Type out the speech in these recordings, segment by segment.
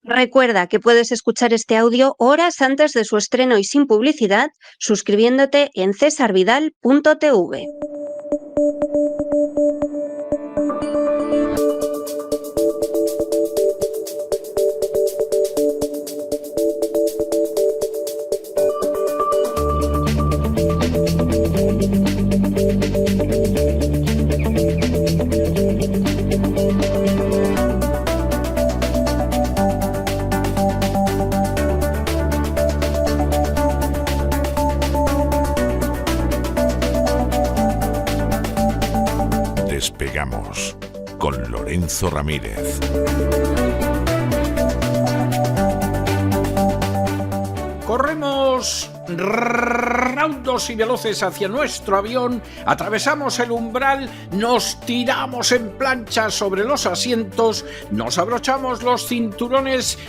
Recuerda que puedes escuchar este audio horas antes de su estreno y sin publicidad suscribiéndote en cesarvidal.tv. Despegamos con Lorenzo Ramírez. Corremos raudos y veloces hacia nuestro avión, atravesamos el umbral, nos tiramos en plancha sobre los asientos, nos abrochamos los cinturones,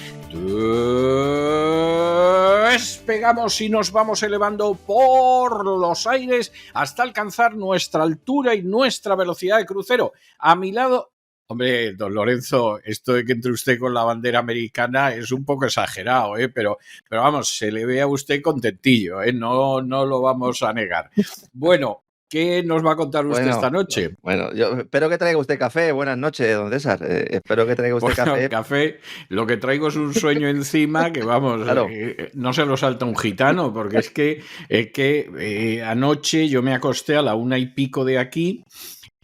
despegamos y nos vamos elevando por los aires hasta alcanzar nuestra altura y nuestra velocidad de crucero. A mi lado... Hombre, don Lorenzo, esto de que entre usted con la bandera americana es un poco exagerado, pero vamos, se le ve a usted contentillo, no lo vamos a negar. Bueno, ¿qué nos va a contar usted esta noche? Bueno, yo espero que traiga usted café. Buenas noches, don César. Espero que traiga usted café. Lo que traigo es un sueño encima que, vamos, claro. No se lo salta un gitano, porque es que anoche yo me acosté a la 1:00 de aquí.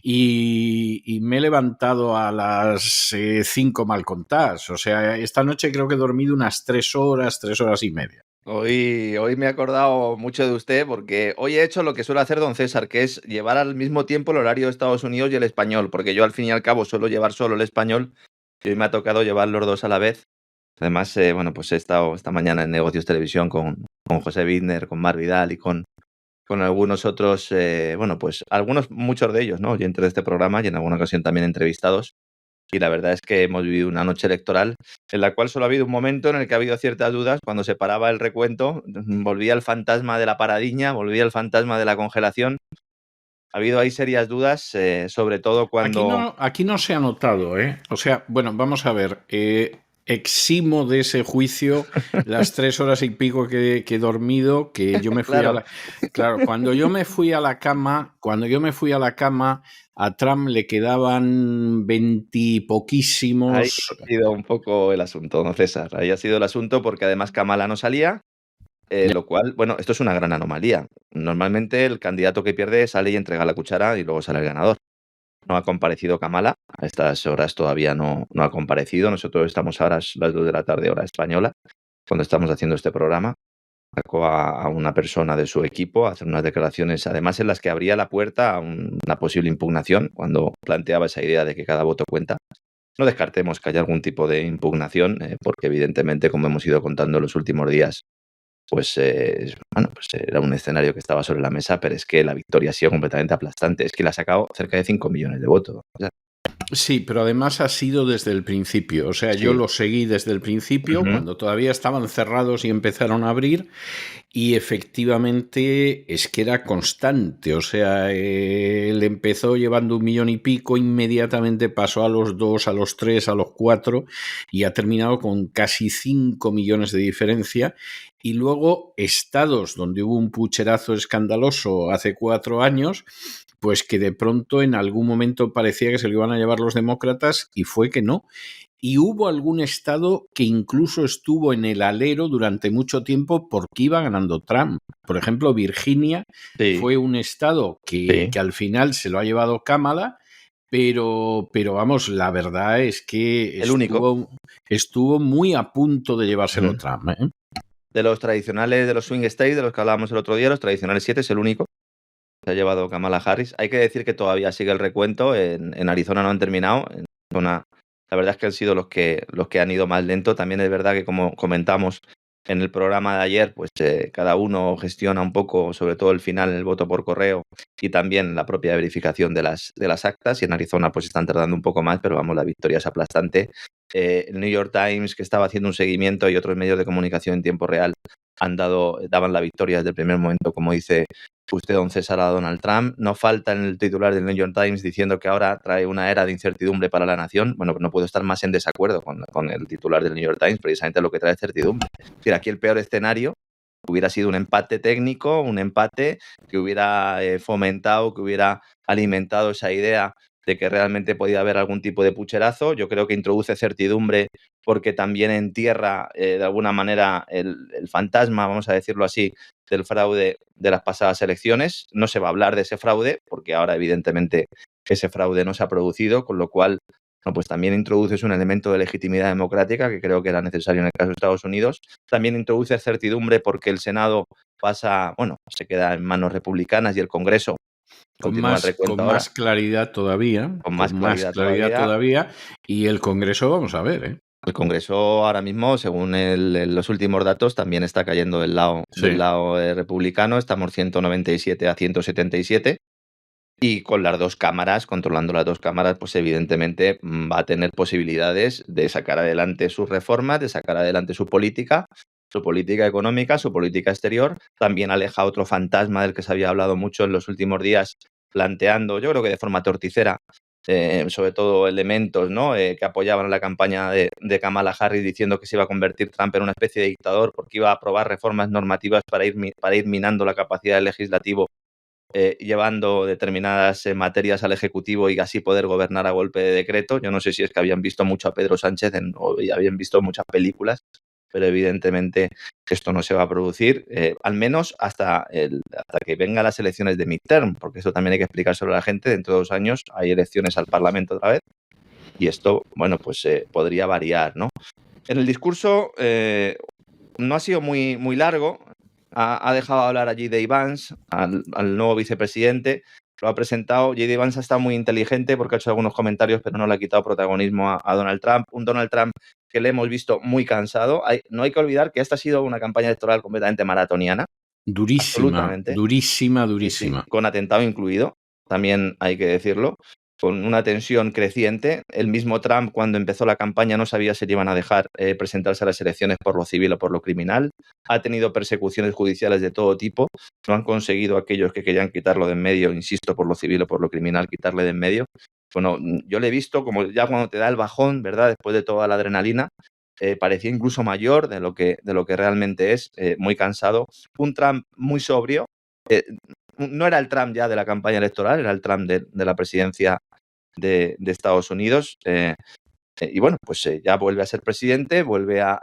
Y me he levantado a las 5 mal contadas. O sea, esta noche creo que he dormido unas 3 horas y media. Hoy me he acordado mucho de usted porque hoy he hecho lo que suele hacer don César, que es llevar al mismo tiempo el horario de Estados Unidos y el español, porque yo al fin y al cabo suelo llevar solo el español y hoy me ha tocado llevar los dos a la vez. Además, pues he estado esta mañana en Negocios Televisión con José Bittner, con Mar Vidal y con algunos otros, pues muchos de ellos, ¿no? Oyentes de este programa y en alguna ocasión también entrevistados. Y la verdad es que hemos vivido una noche electoral en la cual solo ha habido un momento en el que ha habido ciertas dudas. Cuando se paraba el recuento, volvía el fantasma de la paradiña, volvía el fantasma de la congelación. Ha habido ahí serias dudas, sobre todo cuando... Aquí no se ha notado, ¿eh? O sea, bueno, vamos a ver... eximo de ese juicio las 3 horas y pico que he dormido, que yo me fui claro. Cuando yo me fui a la cama, a Trump le quedaban 20 y poquísimos. Ahí ha sido un poco el asunto, don César. Ahí ha sido el asunto porque además Kamala no salía, lo cual, bueno, esto es una gran anomalía. Normalmente el candidato que pierde sale y entrega la cuchara y luego sale el ganador. No ha comparecido Kamala, a estas horas todavía no ha comparecido. Nosotros estamos ahora a las 2 de la tarde, hora española, cuando estamos haciendo este programa. Sacó a una persona de su equipo a hacer unas declaraciones, además en las que abría la puerta a una posible impugnación, cuando planteaba esa idea de que cada voto cuenta. No descartemos que haya algún tipo de impugnación, porque evidentemente, como hemos ido contando en los últimos días, pues era un escenario que estaba sobre la mesa, pero es que la victoria ha sido completamente aplastante. Es que le ha sacado cerca de 5 millones de votos. O sea, sí, pero además ha sido desde el principio. O sea, sí. Yo lo seguí desde el principio, cuando todavía estaban cerrados y empezaron a abrir. Y efectivamente es que era constante. O sea, él empezó llevando 1 millón y pico, inmediatamente pasó a los 2, a los 3, a los 4 y ha terminado con casi 5 millones de diferencia. Y luego estados donde hubo un pucherazo escandaloso hace 4 años, pues que de pronto en algún momento parecía que se lo iban a llevar los demócratas y fue que no. Y hubo algún estado que incluso estuvo en el alero durante mucho tiempo porque iba ganando Trump. Por ejemplo, Virginia fue un estado que al final se lo ha llevado Kamala, pero vamos, la verdad es que estuvo muy a punto de llevárselo Trump, ¿eh? De los tradicionales, de los swing states, de los que hablábamos el otro día, los tradicionales 7 es el único que ha llevado Kamala Harris. Hay que decir que todavía sigue el recuento. En Arizona no han terminado. En Arizona, la verdad es que han sido los que han ido más lento. También es verdad que, como comentamos en el programa de ayer, pues cada uno gestiona un poco, sobre todo el final, el voto por correo y también la propia verificación de las actas. Y en Arizona pues están tardando un poco más, pero vamos, la victoria es aplastante. El New York Times, que estaba haciendo un seguimiento, y otros medios de comunicación en tiempo real daban la victoria desde el primer momento, como dice usted, don César, a Donald Trump. No falta en el titular del New York Times diciendo que ahora trae una era de incertidumbre para la nación. Bueno, pues no puedo estar más en desacuerdo con el titular del New York Times, precisamente lo que trae certidumbre. Es decir, aquí el peor escenario hubiera sido un empate técnico, un empate que hubiera fomentado, que hubiera alimentado esa idea de que realmente podía haber algún tipo de pucherazo. Yo creo que introduce certidumbre porque también entierra de alguna manera el fantasma, vamos a decirlo así, del fraude de las pasadas elecciones. No se va a hablar de ese fraude porque ahora evidentemente ese fraude no se ha producido, con lo cual pues también introduces un elemento de legitimidad democrática que creo que era necesario en el caso de Estados Unidos. También introduce certidumbre porque el Senado se queda en manos republicanas y el Congreso con más claridad todavía. Con más claridad todavía. Y el Congreso, vamos a ver, ¿eh? El Congreso ahora mismo, según los últimos datos, también está cayendo del lado republicano. Estamos 197 a 177. Y con las dos cámaras, controlando las dos cámaras, pues evidentemente va a tener posibilidades de sacar adelante sus reformas, de sacar adelante su política económica, su política exterior. También aleja otro fantasma del que se había hablado mucho en los últimos días, planteando, yo creo que de forma torticera, sobre todo elementos, ¿no? Que apoyaban la campaña de Kamala Harris diciendo que se iba a convertir Trump en una especie de dictador porque iba a aprobar reformas normativas para ir minando la capacidad del legislativo, llevando determinadas materias al Ejecutivo y así poder gobernar a golpe de decreto. Yo no sé si es que habían visto mucho a Pedro Sánchez o habían visto muchas películas, pero evidentemente esto no se va a producir, al menos hasta que vengan las elecciones de midterm, porque esto también hay que explicárselo a la gente. Dentro de 2 años hay elecciones al Parlamento otra vez y esto, pues podría variar, ¿no? En el discurso no ha sido muy, muy largo. Ha dejado hablar a J.D. Vance, al nuevo vicepresidente. Lo ha presentado. J.D. Vance ha estado muy inteligente porque ha hecho algunos comentarios, pero no le ha quitado protagonismo a Donald Trump. Un Donald Trump que le hemos visto muy cansado. No hay que olvidar que esta ha sido una campaña electoral completamente maratoniana. Durísima, durísima. Sí, con atentado incluido, también hay que decirlo, con una tensión creciente. El mismo Trump, cuando empezó la campaña, no sabía si le iban a dejar presentarse a las elecciones por lo civil o por lo criminal. Ha tenido persecuciones judiciales de todo tipo. No han conseguido aquellos que querían quitarlo de en medio, insisto, por lo civil o por lo criminal, quitarle de en medio. Bueno, yo le he visto como ya cuando te da el bajón, ¿verdad? Después de toda la adrenalina, parecía incluso mayor de lo que realmente es, muy cansado. Un Trump muy sobrio. No era el Trump ya de la campaña electoral, era el Trump de la presidencia de Estados Unidos. Y bueno, pues ya vuelve a ser presidente,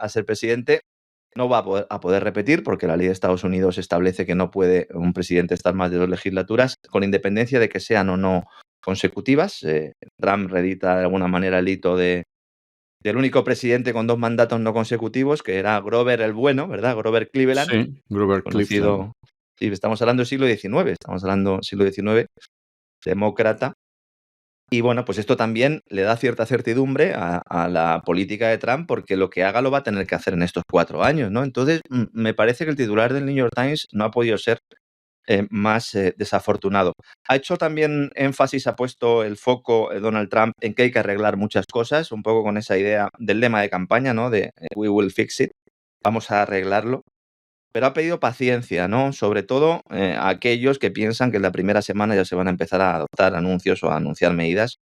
ser presidente. No va a poder repetir porque la ley de Estados Unidos establece que no puede un presidente estar más de 2 legislaturas, con independencia de que sean o no consecutivas. Trump reedita de alguna manera el hito del único presidente con 2 mandatos no consecutivos, que era Grover el Bueno, ¿verdad? Grover Cleveland. Sí, Grover Cleveland. Sí, estamos hablando del siglo XIX, demócrata. Y bueno, pues esto también le da cierta certidumbre a la política de Trump, porque lo que haga lo va a tener que hacer en estos 4 años, ¿no? Entonces, me parece que el titular del New York Times no ha podido ser más desafortunado. Ha hecho también énfasis, ha puesto el foco Donald Trump en que hay que arreglar muchas cosas, un poco con esa idea del lema de campaña, ¿no? De "We will fix it", vamos a arreglarlo. Pero ha pedido paciencia, ¿no? Sobre todo a aquellos que piensan que en la primera semana ya se van a empezar a adoptar anuncios o a anunciar medidas.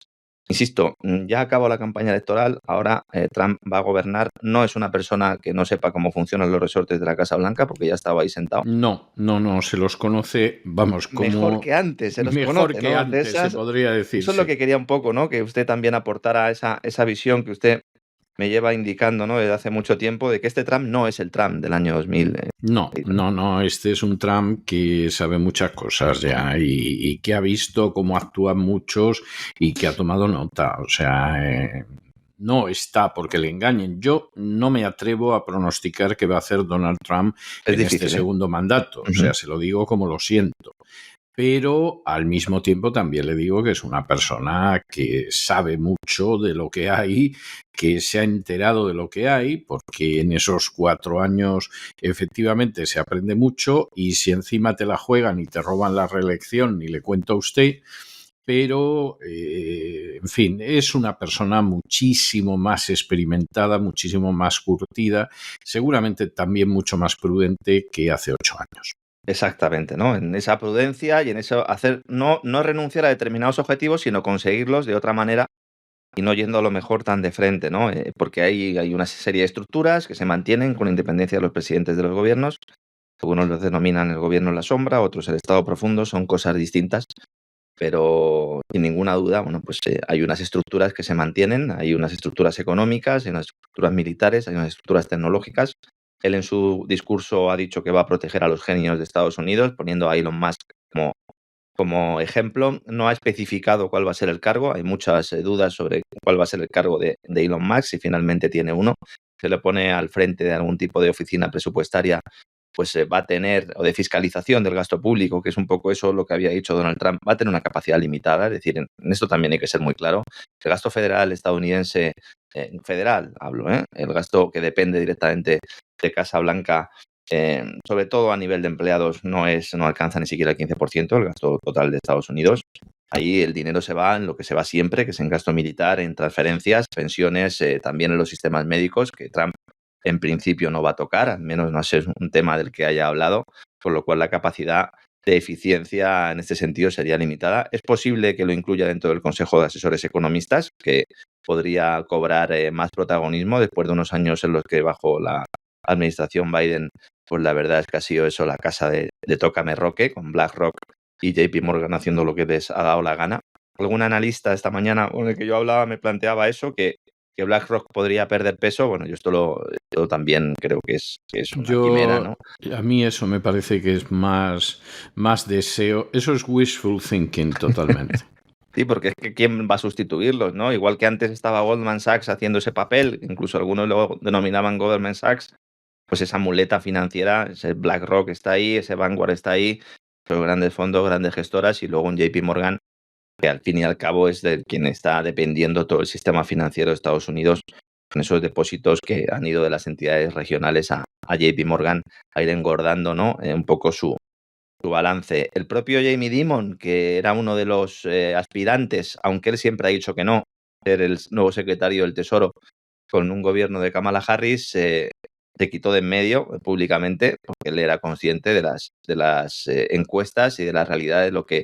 Insisto, ya acabó la campaña electoral, ahora Trump va a gobernar. No es una persona que no sepa cómo funcionan los resortes de la Casa Blanca, porque ya estaba ahí sentado. No, se los conoce, vamos, como... Mejor que antes, se los mejor conoce, que ¿no? antes, se podría decir. Eso es lo que quería un poco, ¿no? Que usted también aportara esa visión que usted me lleva indicando, ¿no? Desde hace mucho tiempo, de que este Trump no es el Trump del año 2000. No, este es un Trump que sabe muchas cosas ya y que ha visto cómo actúan muchos y que ha tomado nota. O sea, no está porque le engañen. Yo no me atrevo a pronosticar qué va a hacer Donald Trump en este segundo mandato. O sea, se lo digo como lo siento. Pero al mismo tiempo también le digo que es una persona que sabe mucho de lo que hay, que se ha enterado de lo que hay, porque en esos 4 años efectivamente se aprende mucho y si encima te la juegan y te roban la reelección, ni le cuento a usted. Pero, en fin, es una persona muchísimo más experimentada, muchísimo más curtida, seguramente también mucho más prudente que hace 8 años. Exactamente, ¿no? En esa prudencia y en eso no renunciar a determinados objetivos, sino conseguirlos de otra manera y no yendo a lo mejor tan de frente, ¿no? Porque hay una serie de estructuras que se mantienen con independencia de los presidentes de los gobiernos. Algunos los denominan el gobierno en la sombra, otros el estado profundo, son cosas distintas, pero sin ninguna duda, bueno, pues hay unas estructuras que se mantienen, hay unas estructuras económicas, hay unas estructuras militares, hay unas estructuras tecnológicas. Él en su discurso ha dicho que va a proteger a los genios de Estados Unidos, poniendo a Elon Musk como ejemplo. No ha especificado cuál va a ser el cargo, hay muchas dudas sobre cuál va a ser el cargo de Elon Musk, si finalmente tiene uno. Se le pone al frente de algún tipo de oficina presupuestaria, pues va a tener, o de fiscalización del gasto público, que es un poco eso lo que había dicho Donald Trump, va a tener una capacidad limitada. Es decir, en esto también hay que ser muy claro. El gasto federal estadounidense, federal hablo, el gasto que depende directamente de Casa Blanca, sobre todo a nivel de empleados, no alcanza ni siquiera el 15% el gasto total de Estados Unidos. Ahí el dinero se va en lo que se va siempre, que es en gasto militar, en transferencias, pensiones, también en los sistemas médicos, que Trump en principio no va a tocar, al menos no es un tema del que haya hablado, por lo cual la capacidad de eficiencia en este sentido sería limitada. Es posible que lo incluya dentro del Consejo de Asesores Economistas, que podría cobrar más protagonismo después de unos años en los que bajo la administración Biden, pues la verdad es que ha sido eso la casa de Tócame Roque, con BlackRock y JP Morgan haciendo lo que les ha dado la gana. Algún analista esta mañana con el que yo hablaba me planteaba eso, que BlackRock podría perder peso. Bueno, yo también creo que es una quimera, ¿no? A mí eso me parece que es más deseo. Eso es wishful thinking totalmente. Sí, porque es que ¿quién va a sustituirlos, no? Igual que antes estaba Goldman Sachs haciendo ese papel, incluso algunos lo denominaban Goldman Sachs, pues esa muleta financiera, ese BlackRock está ahí, ese Vanguard está ahí, los grandes fondos, grandes gestoras, y luego un JP Morgan, que al fin y al cabo es de quien está dependiendo todo el sistema financiero de Estados Unidos, con esos depósitos que han ido de las entidades regionales a JP Morgan a ir engordando, ¿no? Un poco su balance. El propio Jamie Dimon, que era uno de los aspirantes, aunque él siempre ha dicho que no, ser el nuevo secretario del Tesoro con un gobierno de Kamala Harris, se quitó de en medio públicamente, porque él era consciente de las encuestas y de la realidad de lo que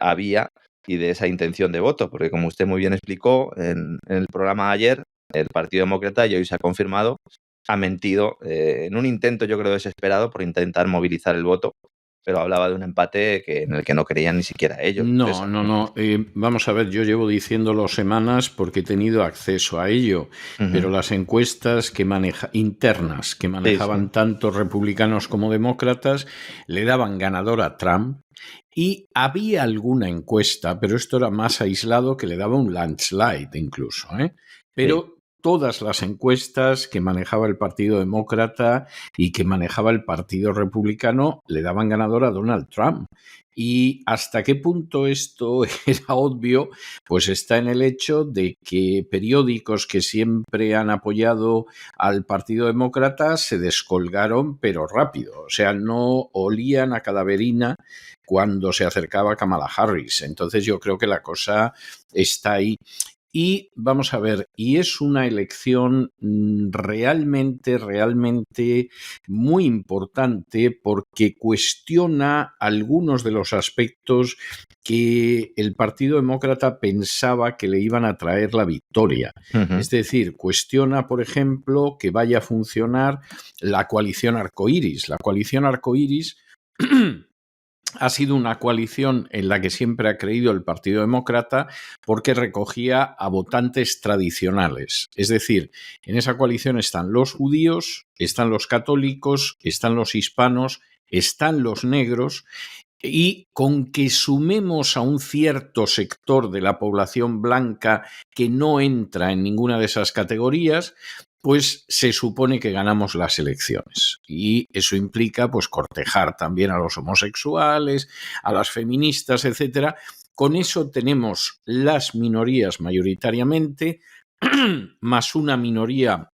había y de esa intención de voto, porque como usted muy bien explicó en el programa ayer, el Partido Demócrata, y hoy se ha confirmado, ha mentido en un intento, yo creo, desesperado por intentar movilizar el voto, pero hablaba de un empate en el que no creían ni siquiera ellos. No. Vamos a ver, yo llevo diciéndolo semanas porque he tenido acceso a ello, pero las encuestas internas que manejaban tanto republicanos como demócratas le daban ganador a Trump. Y había alguna encuesta, pero esto era más aislado, que le daba un landslide incluso, pero todas las encuestas que manejaba el Partido Demócrata y que manejaba el Partido Republicano le daban ganador a Donald Trump. Y hasta qué punto esto era obvio, pues está en el hecho de que periódicos que siempre han apoyado al Partido Demócrata se descolgaron, pero rápido. O sea, no olían a cadaverina cuando se acercaba Kamala Harris. Entonces yo creo que la cosa está ahí. Y vamos a ver, y es una elección realmente muy importante porque cuestiona algunos de los aspectos que el Partido Demócrata pensaba que le iban a traer la victoria. Es decir, cuestiona, por ejemplo, que vaya a funcionar la coalición arcoíris. La coalición arcoíris ha sido una coalición en la que siempre ha creído el Partido Demócrata porque recogía a votantes tradicionales. Es decir, en esa coalición están los judíos, están los católicos, están los hispanos, están los negros, y con que sumemos a un cierto sector de la población blanca que no entra en ninguna de esas categorías, pues se supone que ganamos las elecciones. Y eso implica pues cortejar también a los homosexuales, a las feministas, etcétera. Con eso tenemos las minorías mayoritariamente, más una minoría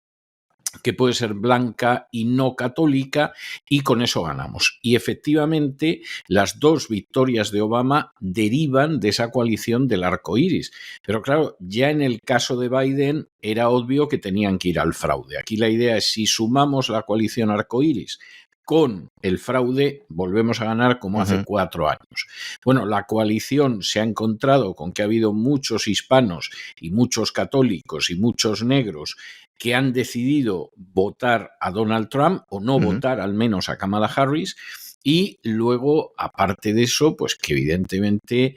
que puede ser blanca y no católica, y con eso ganamos. Y efectivamente, las dos victorias de Obama derivan de esa coalición del arco iris. Pero claro, ya en el caso de Biden era obvio que tenían que ir al fraude. Aquí la idea es, si sumamos la coalición arco iris con el fraude volvemos a ganar como hace 4 años. Bueno, la coalición se ha encontrado con que ha habido muchos hispanos y muchos católicos y muchos negros que han decidido votar a Donald Trump o no votar al menos a Kamala Harris. Y luego, aparte de eso, pues que evidentemente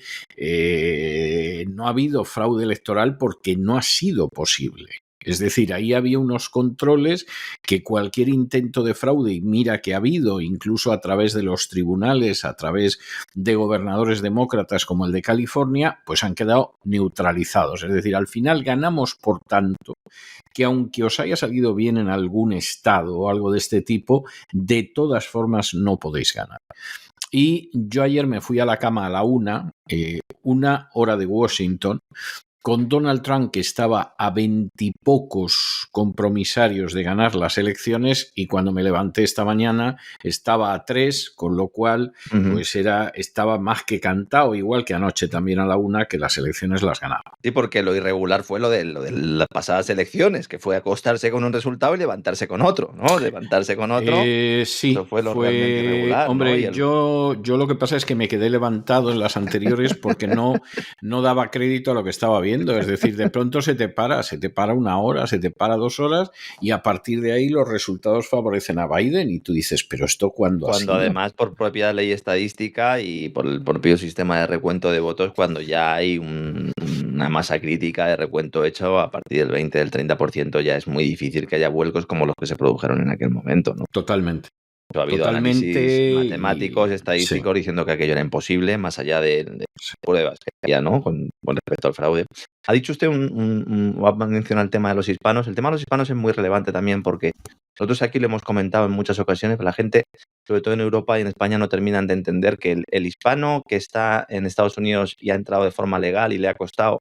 no ha habido fraude electoral porque no ha sido posible. Es decir, ahí había unos controles que cualquier intento de fraude, y mira que ha habido, incluso a través de los tribunales, a través de gobernadores demócratas como el de California, pues han quedado neutralizados. Es decir, al final ganamos por tanto que aunque os haya salido bien en algún estado o algo de este tipo, de todas formas no podéis ganar. Y yo ayer me fui a la cama a la 1 hora de Washington, con Donald Trump, que estaba a 20 y pocos compromisarios de ganar las elecciones, y cuando me levanté esta mañana estaba a 3, con lo cual pues estaba más que cantado, igual que anoche también a la 1, que las elecciones las ganaba. Sí, porque lo irregular fue lo de las pasadas elecciones, que fue acostarse con un resultado y levantarse con otro, ¿no? Levantarse con otro. Sí, eso fue lo realmente irregular. Hombre, ¿no? Yo lo que pasa es que me quedé levantado en las anteriores porque no daba crédito a lo que estaba viendo. Es decir, de pronto se te para 1 hora, se te para 2 horas, y a partir de ahí los resultados favorecen a Biden y tú dices, pero ¿esto cuándo ha sido? Cuando además, por propia ley estadística y por el propio sistema de recuento de votos, cuando ya hay una masa crítica de recuento hecho, a partir del 20, del 30%, ya es muy difícil que haya vuelcos como los que se produjeron en aquel momento, ¿no? Totalmente. Ha habido análisis matemáticos, estadísticos, diciendo que aquello era imposible, más allá de pruebas que había, ¿no? Con respecto al fraude. Ha dicho usted, ha mencionado el tema de los hispanos. El tema de los hispanos es muy relevante también porque nosotros aquí lo hemos comentado en muchas ocasiones, pero la gente, sobre todo en Europa y en España, no terminan de entender que el hispano que está en Estados Unidos y ha entrado de forma legal y le ha costado,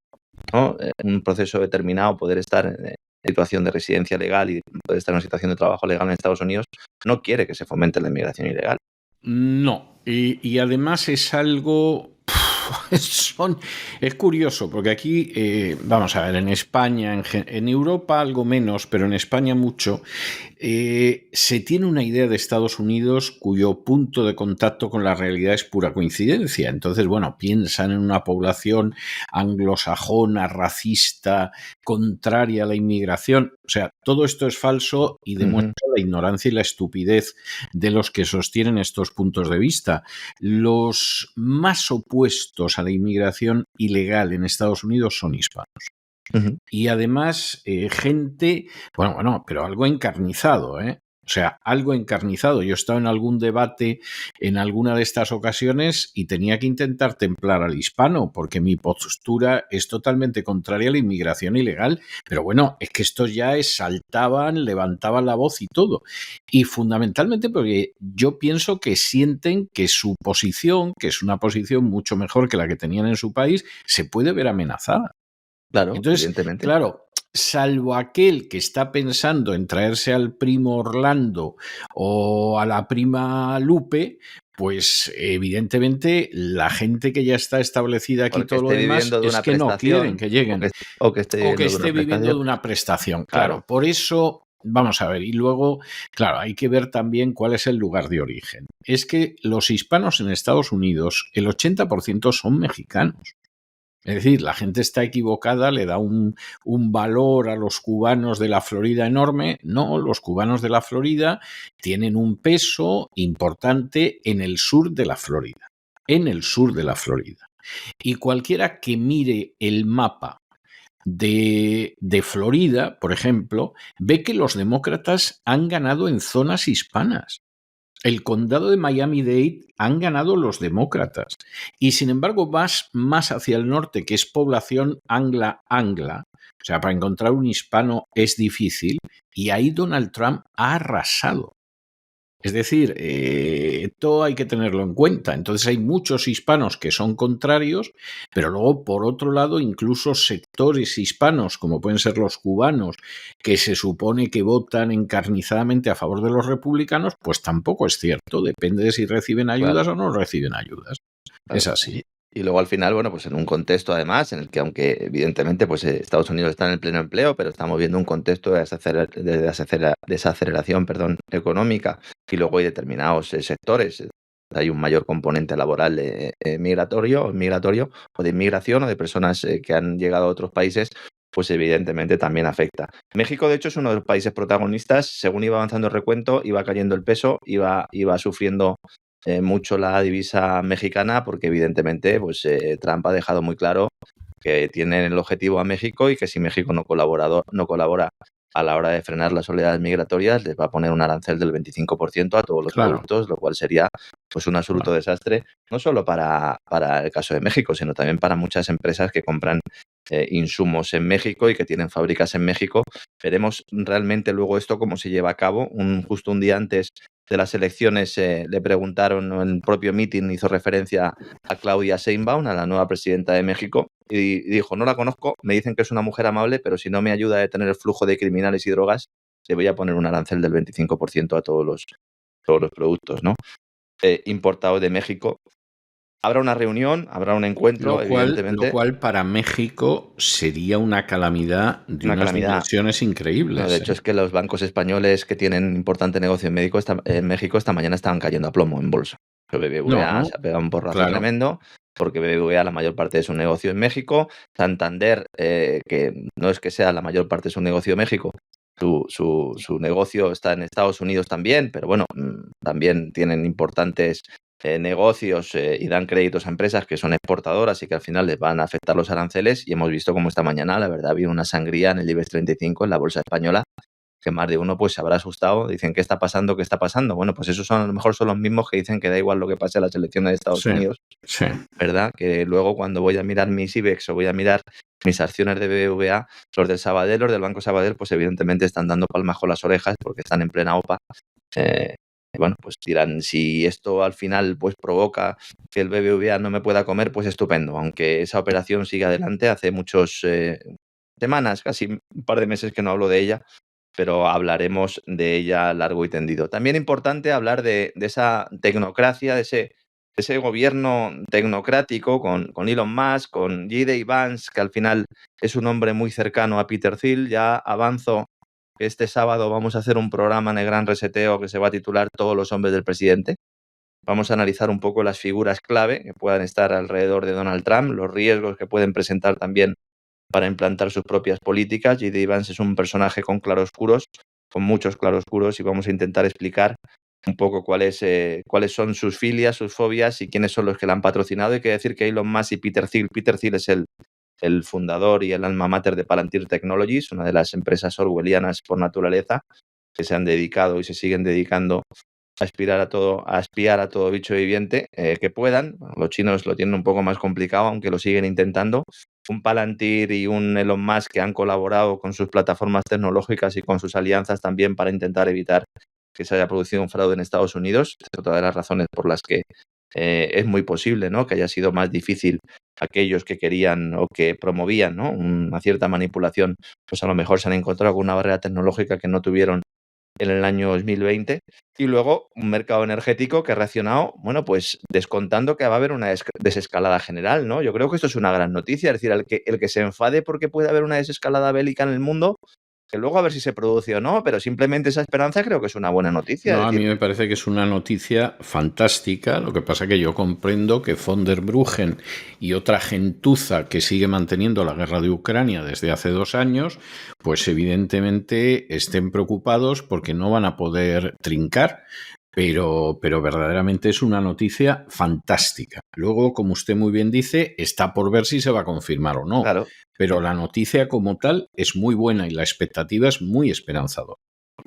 ¿no?, un proceso determinado poder estar en situación de residencia legal y poder estar en una situación de trabajo legal en Estados Unidos, no quiere que se fomente la inmigración ilegal. No, y además es algo... Es curioso, porque aquí, vamos a ver, en España, en Europa algo menos, pero en España mucho, se tiene una idea de Estados Unidos cuyo punto de contacto con la realidad es pura coincidencia. Entonces, bueno, piensan en una población anglosajona, racista, contraria a la inmigración. O sea, todo esto es falso y demuestra la ignorancia y la estupidez de los que sostienen estos puntos de vista. Los más opuestos a la inmigración ilegal en Estados Unidos son hispanos. Y además, gente, bueno, pero algo encarnizado, ¿eh? O sea, algo encarnizado. Yo he estado en algún debate en alguna de estas ocasiones y tenía que intentar templar al hispano porque mi postura es totalmente contraria a la inmigración ilegal. Pero bueno, es que estos ya saltaban, levantaban la voz y todo. Y fundamentalmente porque yo pienso que sienten que su posición, que es una posición mucho mejor que la que tenían en su país, se puede ver amenazada. Claro, entonces, evidentemente. Claro, salvo aquel que está pensando en traerse al primo Orlando o a la prima Lupe, pues evidentemente la gente que ya está establecida aquí, todo lo demás, es que no quieren que lleguen. O que esté viviendo de una prestación. Claro, por eso, vamos a ver, y luego, claro, hay que ver también cuál es el lugar de origen. Es que los hispanos en Estados Unidos, el 80% son mexicanos. Es decir, la gente está equivocada, le da un valor a los cubanos de la Florida enorme. No, los cubanos de la Florida tienen un peso importante en el sur de la Florida. En el sur de la Florida. Y cualquiera que mire el mapa de Florida, por ejemplo, ve que los demócratas han ganado en zonas hispanas. El condado de Miami-Dade han ganado los demócratas. Y sin embargo, vas más hacia el norte, que es población angla. O sea, para encontrar un hispano es difícil. Y ahí Donald Trump ha arrasado. Es decir, esto hay que tenerlo en cuenta. Entonces hay muchos hispanos que son contrarios, pero luego, por otro lado, incluso sectores hispanos, como pueden ser los cubanos, que se supone que votan encarnizadamente a favor de los republicanos, pues tampoco es cierto. Depende de si reciben ayudas o no reciben ayudas. Es así. Y luego al final, bueno, pues en un contexto además en el que, aunque evidentemente pues Estados Unidos está en el pleno empleo, pero estamos viendo un contexto de desaceleración, perdón, económica, y luego hay determinados sectores. Hay un mayor componente laboral migratorio o de inmigración o de personas que han llegado a otros países, pues evidentemente también afecta. México, de hecho, es uno de los países protagonistas. Según iba avanzando el recuento, iba cayendo el peso, iba sufriendo mucho la divisa mexicana, porque evidentemente pues Trump ha dejado muy claro que tienen el objetivo a México y que si México no colabora a la hora de frenar las oleadas migratorias, les va a poner un arancel del 25% a todos los productos, lo cual sería pues un absoluto desastre, no solo para el caso de México, sino también para muchas empresas que compran insumos en México y que tienen fábricas en México. Veremos realmente luego esto cómo se lleva a cabo. Justo un día antes de las elecciones le preguntaron, en el propio meeting hizo referencia a Claudia Sheinbaum, a la nueva presidenta de México, y dijo: no la conozco, me dicen que es una mujer amable, pero si no me ayuda a detener el flujo de criminales y drogas, le voy a poner un arancel del 25% a todos los productos, ¿no? Importados de México. Habrá una reunión, habrá un encuentro, evidentemente. Lo cual para México sería una calamidad de unas dimensiones increíbles. No, de hecho, es que los bancos españoles que tienen importante negocio en México esta mañana estaban cayendo a plomo en bolsa. BBVA se ha pegado un porrazo tremendo, porque BBVA la mayor parte de su negocio en México. Santander, que no es que sea la mayor parte de su negocio en México, su negocio está en Estados Unidos también, pero bueno, también tienen importantes negocios y dan créditos a empresas que son exportadoras y que al final les van a afectar los aranceles, y hemos visto cómo esta mañana, la verdad, había una sangría en el IBEX 35, en la bolsa española, que más de uno pues se habrá asustado. Dicen: ¿qué está pasando? ¿Qué está pasando? Bueno, pues esos a lo mejor son los mismos que dicen que da igual lo que pase a las elecciones de Estados Unidos, ¿verdad? Que luego cuando voy a mirar mis IBEX o voy a mirar mis acciones de BBVA, los del Sabadell, los del Banco Sabadell, pues evidentemente están dando palmas con las orejas porque están en plena OPA. Bueno, pues dirán, si esto al final pues provoca que el BBVA no me pueda comer, pues estupendo, aunque esa operación sigue adelante. Hace muchas semanas, casi un par de meses que no hablo de ella, pero hablaremos de ella largo y tendido. También importante hablar de esa tecnocracia, de ese gobierno tecnocrático con Elon Musk, con J.D. Vance, que al final es un hombre muy cercano a Peter Thiel. Ya avanzo que este sábado vamos a hacer un programa en el Gran Reseteo que se va a titular Todos los hombres del presidente. Vamos a analizar un poco las figuras clave que puedan estar alrededor de Donald Trump, los riesgos que pueden presentar también para implantar sus propias políticas. J.D. Vance es un personaje con claroscuros, con muchos claroscuros, y vamos a intentar explicar un poco cuáles son sus filias, sus fobias y quiénes son los que la han patrocinado. Hay que decir que Elon Musk y Peter Thiel es el fundador y el alma mater de Palantir Technologies, una de las empresas orwellianas por naturaleza, que se han dedicado y se siguen dedicando a espiar a todo bicho viviente que puedan. Los chinos lo tienen un poco más complicado, aunque lo siguen intentando. Un Palantir y un Elon Musk que han colaborado con sus plataformas tecnológicas y con sus alianzas también para intentar evitar que se haya producido un fraude en Estados Unidos. Es otra de las razones por las que es muy posible, ¿no?, que haya sido más difícil aquellos que querían o que promovían, ¿no?, una cierta manipulación, pues a lo mejor se han encontrado con una barrera tecnológica que no tuvieron en el año 2020. Y luego un mercado energético que ha reaccionado, bueno, pues descontando que va a haber una desescalada general, ¿no? Yo creo que esto es una gran noticia. Es decir, el que se enfade porque puede haber una desescalada bélica en el mundo, que luego a ver si se produce o no, pero simplemente esa esperanza creo que es una buena noticia. No, a mí me parece que es una noticia fantástica. Lo que pasa que yo comprendo que von der Bruggen y otra gentuza que sigue manteniendo la guerra de Ucrania desde hace 2 años, pues evidentemente estén preocupados porque no van a poder trincar. Pero verdaderamente es una noticia fantástica. Luego, como usted muy bien dice, está por ver si se va a confirmar o no. Claro. Pero la noticia como tal es muy buena y la expectativa es muy esperanzadora.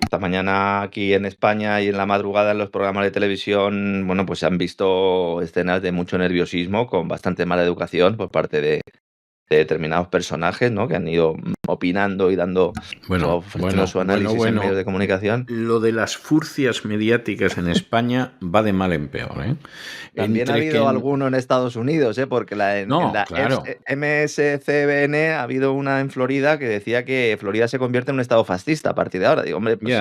Esta mañana aquí en España y en la madrugada en los programas de televisión, bueno, pues se han visto escenas de mucho nerviosismo, con bastante mala educación por parte de de determinados personajes, ¿no? Que han ido opinando y dando su análisis en medios de comunicación. Lo de las furcias mediáticas en España va de mal en peor, ¿eh? También ha habido alguno en Estados Unidos, porque claro. MSCBN ha habido una en Florida que decía que Florida se convierte en un estado fascista a partir de ahora. Digo, hombre, pues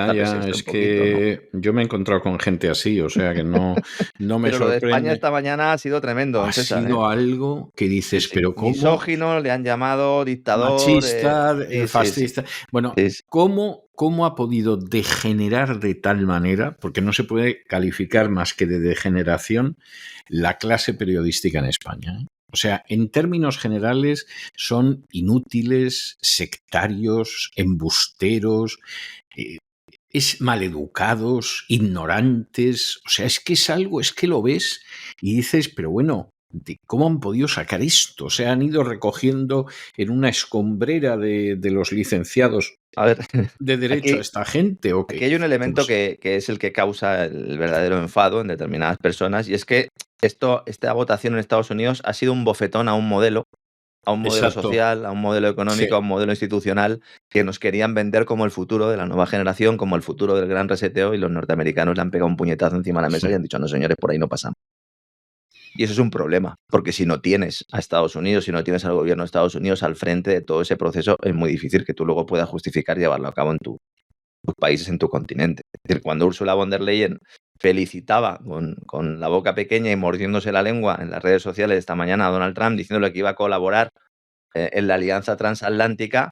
es que yo me he encontrado con gente así, o sea que no me pero sorprende. Lo de España esta mañana ha sido tremendo. Ha sido algo que dices, pero ¿cómo? Misógino, le han llamado dictador. Machista, fascista. Bueno, ¿cómo ha podido degenerar de tal manera, porque no se puede calificar más que de degeneración, la clase periodística en España? O sea, en términos generales son inútiles, sectarios, embusteros, maleducados, ignorantes. O sea, es que lo ves y dices, pero bueno, ¿cómo han podido sacar esto? O sea, han ido recogiendo en una escombrera de los licenciados de derecho a esta gente. ¿O qué? Aquí hay un elemento que es el que causa el verdadero enfado en determinadas personas, y es que esta votación en Estados Unidos ha sido un bofetón a un modelo social, a un modelo económico, a un modelo institucional que nos querían vender como el futuro de la nueva generación, como el futuro del gran reseteo, y los norteamericanos le han pegado un puñetazo encima de la mesa y han dicho, no señores, por ahí no pasamos. Y eso es un problema, porque si no tienes a Estados Unidos, si no tienes al gobierno de Estados Unidos al frente de todo ese proceso, es muy difícil que tú luego puedas justificar llevarlo a cabo en tus países, en tu continente. Es decir, cuando Ursula von der Leyen felicitaba con la boca pequeña y mordiéndose la lengua en las redes sociales esta mañana a Donald Trump diciéndole que iba a colaborar en la alianza transatlántica,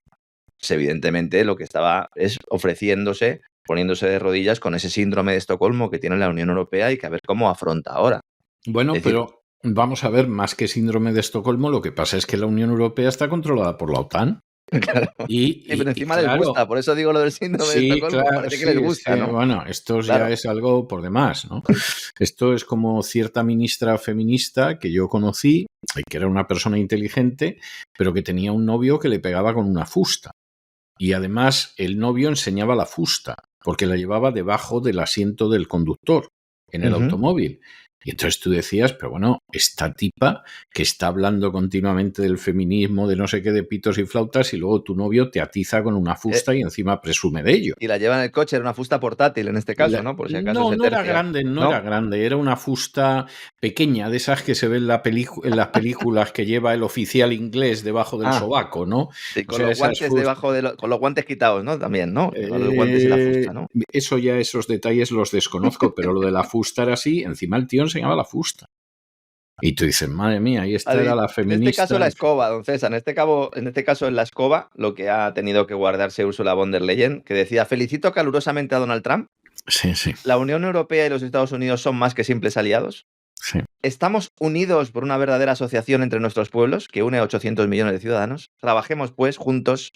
pues evidentemente lo que estaba es ofreciéndose, poniéndose de rodillas con ese síndrome de Estocolmo que tiene la Unión Europea y que a ver cómo afronta ahora. Bueno, pero vamos a ver, más que síndrome de Estocolmo, lo que pasa es que la Unión Europea está controlada por la OTAN. Claro. Pero encima les gusta, por eso digo lo del síndrome de Estocolmo, parece que les gusta, ¿no? Bueno, esto ya es algo por demás, ¿no? Esto es como cierta ministra feminista que yo conocí, que era una persona inteligente, pero que tenía un novio que le pegaba con una fusta. Y además el novio enseñaba la fusta, porque la llevaba debajo del asiento del conductor en el automóvil. Y entonces tú decías, pero bueno, esta tipa que está hablando continuamente del feminismo, de no sé qué, de pitos y flautas, y luego tu novio te atiza con una fusta y encima presume de ello. Y la lleva en el coche, era una fusta portátil en este caso, ¿no? Por si acaso no era grande, no era grande, era una fusta pequeña, de esas que se ven en las películas que lleva el oficial inglés debajo del sobaco, ¿no? Sí, con los guantes con los guantes quitados, ¿no? También, ¿no? Con los guantes y la fusta, ¿no? Eso ya, esos detalles los desconozco, pero lo de la fusta era así, encima el tío enseñaba la fusta. Y tú dices, madre mía, ahí era la feminista. En este caso la escoba, don César, en este caso en la escoba, lo que ha tenido que guardarse Ursula von der Leyen, que decía, felicito calurosamente a Donald Trump. Sí. La Unión Europea y los Estados Unidos son más que simples aliados. Sí. Estamos unidos por una verdadera asociación entre nuestros pueblos que une a 800 millones de ciudadanos. Trabajemos, pues, juntos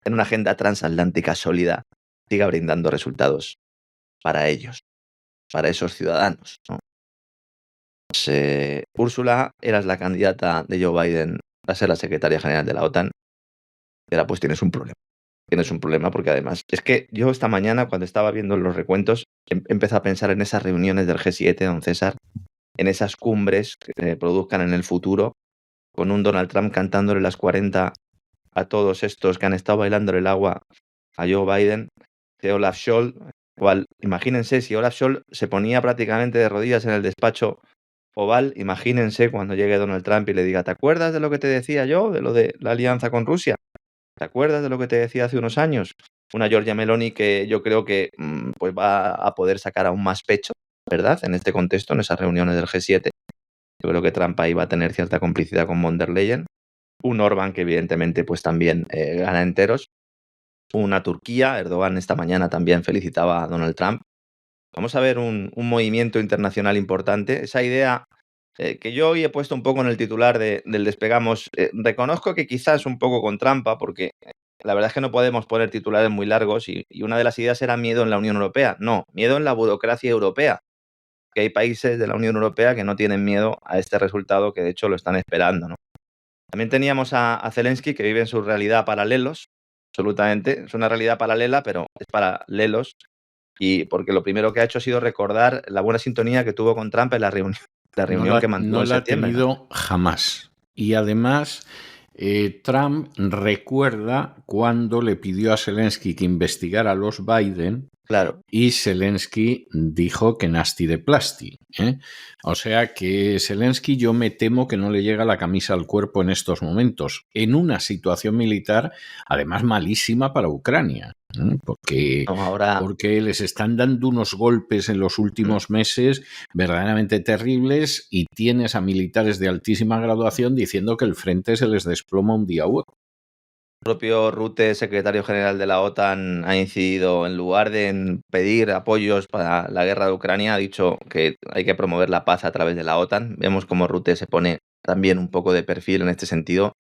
en una agenda transatlántica sólida, siga brindando resultados para ellos, para esos ciudadanos, ¿no? Pues, Úrsula, eras la candidata de Joe Biden a ser la secretaria general de la OTAN. Y ahora pues tienes un problema. Tienes un problema porque además, es que yo esta mañana cuando estaba viendo los recuentos, empecé a pensar en esas reuniones del G7, don César, en esas cumbres que se produzcan en el futuro, con un Donald Trump cantándole las 40 a todos estos que han estado bailándole el agua a Joe Biden, de Olaf Scholz, imagínense si Olaf Scholz se ponía prácticamente de rodillas en el despacho oval, imagínense cuando llegue Donald Trump y le diga, ¿te acuerdas de lo que te decía yo, de lo de la alianza con Rusia? ¿Te acuerdas de lo que te decía hace unos años? Una Giorgia Meloni que yo creo que pues va a poder sacar aún más pecho, ¿verdad? En este contexto, en esas reuniones del G7. Yo creo que Trump ahí va a tener cierta complicidad con von der Leyen. Un Orbán que evidentemente pues también gana enteros. Una Turquía, Erdogan esta mañana también felicitaba a Donald Trump. Vamos a ver un movimiento internacional importante. Esa idea que yo hoy he puesto un poco en el titular del Despegamos, reconozco que quizás un poco con trampa, porque la verdad es que no podemos poner titulares muy largos y una de las ideas era miedo en la Unión Europea. No, miedo en la burocracia europea. Que hay países de la Unión Europea que no tienen miedo a este resultado, que de hecho lo están esperando, ¿no? También teníamos a Zelensky, que vive en su realidad paralelos, absolutamente. Es una realidad paralela, pero es paralelos. Y porque lo primero que ha hecho ha sido recordar la buena sintonía que tuvo con Trump en la reunión que mantuvo en septiembre. No la ha tenido jamás. Y además, Trump recuerda cuando le pidió a Zelensky que investigara a los Biden. Claro. Y Zelensky dijo que nasty de plasti. O sea que Zelensky yo me temo que no le llega la camisa al cuerpo en estos momentos, en una situación militar además malísima para Ucrania. Porque les están dando unos golpes en los últimos meses verdaderamente terribles y tienes a militares de altísima graduación diciendo que el frente se les desploma un día u otro. El propio Rutte, secretario general de la OTAN, ha incidido, en lugar de pedir apoyos para la guerra de Ucrania, ha dicho que hay que promover la paz a través de la OTAN. Vemos cómo Rutte se pone también un poco de perfil en este sentido.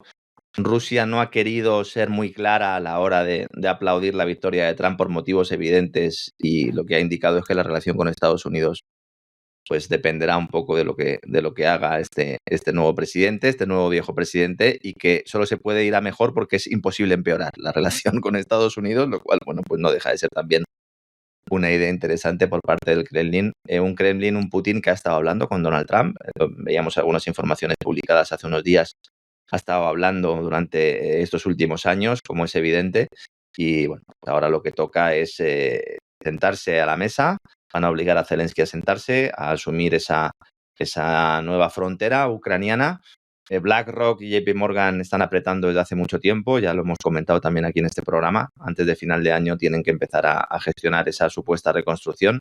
Rusia no ha querido ser muy clara a la hora de aplaudir la victoria de Trump por motivos evidentes, y lo que ha indicado es que la relación con Estados Unidos pues dependerá un poco de lo que haga este nuevo presidente, este nuevo viejo presidente, y que solo se puede ir a mejor porque es imposible empeorar la relación con Estados Unidos, lo cual, bueno, pues no deja de ser también una idea interesante por parte del Kremlin. Un Putin que ha estado hablando con Donald Trump. Veíamos algunas informaciones publicadas hace unos días. Ha estado hablando durante estos últimos años, como es evidente, y bueno, ahora lo que toca es sentarse a la mesa. Van a obligar a Zelensky a sentarse, a asumir esa nueva frontera ucraniana. BlackRock y JP Morgan están apretando desde hace mucho tiempo, ya lo hemos comentado también aquí en este programa. Antes de final de año tienen que empezar a gestionar esa supuesta reconstrucción.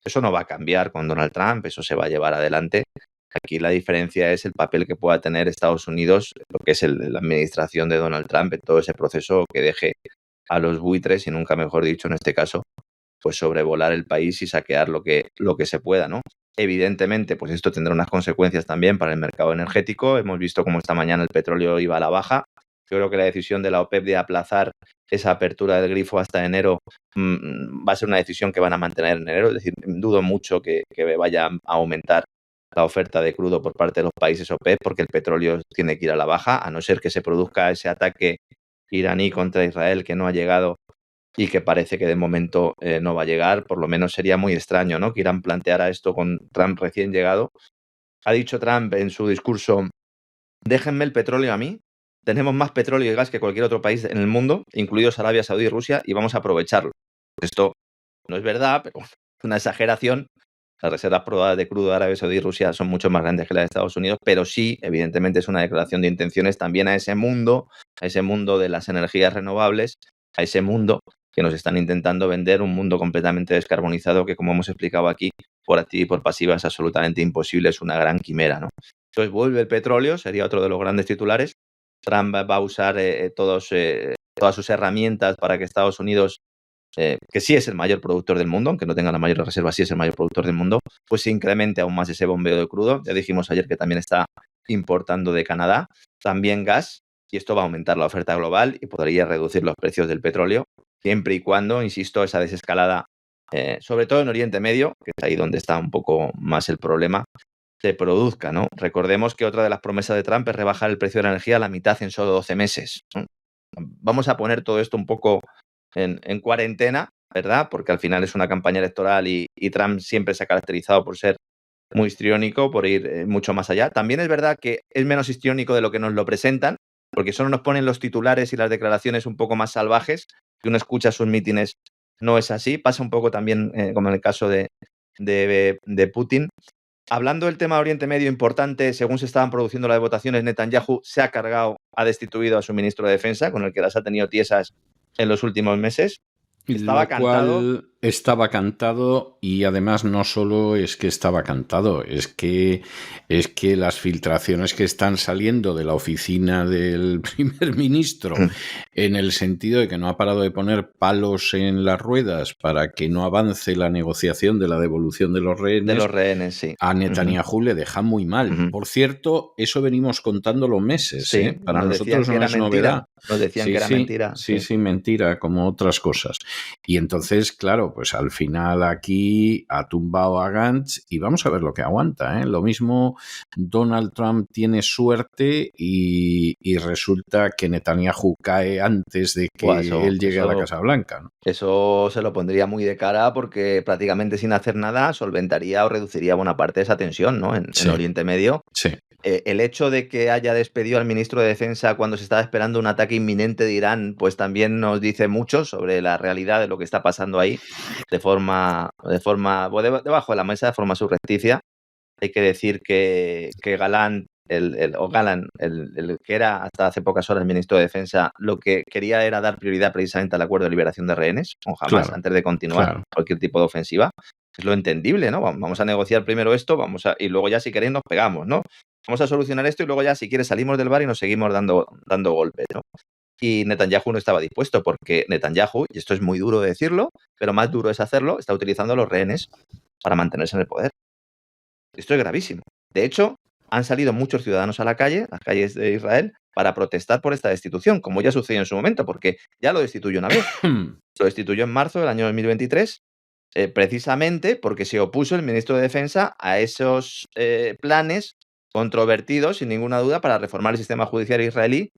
Eso no va a cambiar con Donald Trump, eso se va a llevar adelante. Aquí la diferencia es el papel que pueda tener Estados Unidos, lo que es la administración de Donald Trump en todo ese proceso, que deje a los buitres, y nunca mejor dicho en este caso, pues sobrevolar el país y saquear lo que se pueda, ¿no? Evidentemente, pues esto tendrá unas consecuencias también para el mercado energético. Hemos visto cómo esta mañana el petróleo iba a la baja. Yo creo que la decisión de la OPEP de aplazar esa apertura del grifo hasta enero va a ser una decisión que van a mantener en enero. Es decir, dudo mucho que vaya a aumentar la oferta de crudo por parte de los países OPEP, porque el petróleo tiene que ir a la baja, a no ser que se produzca ese ataque iraní contra Israel que no ha llegado y que parece que de momento no va a llegar. Por lo menos sería muy extraño, ¿no?, que Irán planteara esto con Trump recién llegado. Ha dicho Trump en su discurso: déjenme el petróleo a mí, tenemos más petróleo y gas que cualquier otro país en el mundo, incluidos Arabia Saudí y Rusia, y vamos a aprovecharlo. Esto no es verdad, pero es una exageración. Las reservas probadas de crudo de Arabia Saudí y Rusia son mucho más grandes que las de Estados Unidos, pero sí, evidentemente, es una declaración de intenciones también a ese mundo de las energías renovables, a ese mundo que nos están intentando vender, un mundo completamente descarbonizado que, como hemos explicado aquí, por activa y por pasiva, es absolutamente imposible, es una gran quimera, ¿no? Entonces vuelve el petróleo, sería otro de los grandes titulares. Trump va a usar todas sus herramientas para que Estados Unidos, que sí es el mayor productor del mundo, aunque no tenga la mayor reserva, sí es el mayor productor del mundo, pues se incremente aún más ese bombeo de crudo. Ya dijimos ayer que también está importando de Canadá, también gas, y esto va a aumentar la oferta global y podría reducir los precios del petróleo, siempre y cuando, insisto, esa desescalada, sobre todo en Oriente Medio, que es ahí donde está un poco más el problema, se produzca, ¿no? Recordemos que otra de las promesas de Trump es rebajar el precio de la energía a la mitad en solo 12 meses. Vamos a poner todo esto un poco en cuarentena, ¿verdad? Porque al final es una campaña electoral y Trump siempre se ha caracterizado por ser muy histriónico, por ir mucho más allá. También es verdad que es menos histriónico de lo que nos lo presentan, porque solo nos ponen los titulares y las declaraciones un poco más salvajes, que uno escucha sus mítines. No es así. Pasa un poco también como en el caso de Putin. Hablando del tema de Oriente Medio, importante, según se estaban produciendo las votaciones, Netanyahu ha destituido a su ministro de Defensa, con el que las ha tenido tiesas en los últimos meses. Estaba cantado, y además no solo es que estaba cantado, es que las filtraciones que están saliendo de la oficina del primer ministro, en el sentido de que no ha parado de poner palos en las ruedas para que no avance la negociación de la devolución de los rehenes, sí. A Netanyahu le deja muy mal. Por cierto, eso venimos contándolo meses. Sí, para nosotros no es novedad. Nos decían que era mentira. Sí, mentira, como otras cosas. Y entonces, claro, pues al final aquí ha tumbado a Gantz y vamos a ver lo que aguanta, ¿eh? Lo mismo Donald Trump tiene suerte y resulta que Netanyahu cae antes de que él llegue a la Casa Blanca, ¿no? Eso se lo pondría muy de cara, porque prácticamente sin hacer nada solventaría o reduciría buena parte de esa tensión, ¿no?, en Oriente Medio. Sí. el hecho de que haya despedido al ministro de Defensa cuando se estaba esperando un ataque inminente de Irán, pues también nos dice mucho sobre la realidad de lo que está pasando ahí, debajo de la mesa, de forma subrepticia. Hay que decir que Galán, el que era hasta hace pocas horas ministro de Defensa, lo que quería era dar prioridad precisamente al acuerdo de liberación de rehenes con Hamás, antes de continuar cualquier tipo de ofensiva. Es lo entendible, ¿no? Vamos a negociar primero esto, y luego ya si queréis nos pegamos, ¿no? Vamos a solucionar esto y luego ya si quieres salimos del bar y nos seguimos dando golpes, ¿no? Y Netanyahu no estaba dispuesto porque Netanyahu, y esto es muy duro de decirlo, pero más duro es hacerlo, está utilizando a los rehenes para mantenerse en el poder. Esto es gravísimo. De hecho, han salido muchos ciudadanos a la calle, las calles de Israel, para protestar por esta destitución, como ya sucedió en su momento, porque ya lo destituyó una vez. Lo destituyó en marzo del año 2023, precisamente porque se opuso el ministro de Defensa a esos planes controvertidos, sin ninguna duda, para reformar el sistema judicial israelí,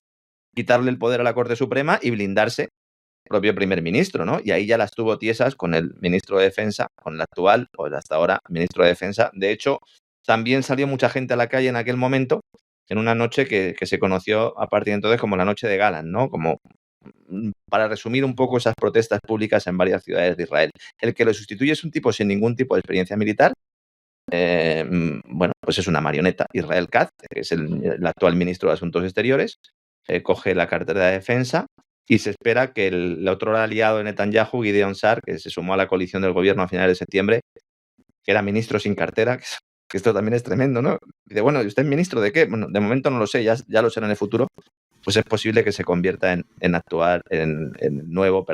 quitarle el poder a la Corte Suprema y blindarse el propio primer ministro, ¿no? Y ahí ya las tuvo tiesas con el ministro de Defensa, con el actual, o hasta ahora, ministro de Defensa. De hecho, también salió mucha gente a la calle en aquel momento, en una noche que se conoció a partir de entonces como la noche de Galán, ¿no? Como para resumir un poco esas protestas públicas en varias ciudades de Israel. El que lo sustituye es un tipo sin ningún tipo de experiencia militar. Bueno, pues es una marioneta. Israel Katz, que es el actual ministro de Asuntos Exteriores, coge la cartera de defensa y se espera que el otro aliado de Netanyahu, Gideon Sa'ar, que se sumó a la coalición del gobierno a finales de septiembre, que era ministro sin cartera, que esto también es tremendo, ¿no? Dice, bueno, ¿y usted es ministro de qué? Bueno, de momento no lo sé, ya lo será en el futuro. Pues es posible que se convierta en nuevo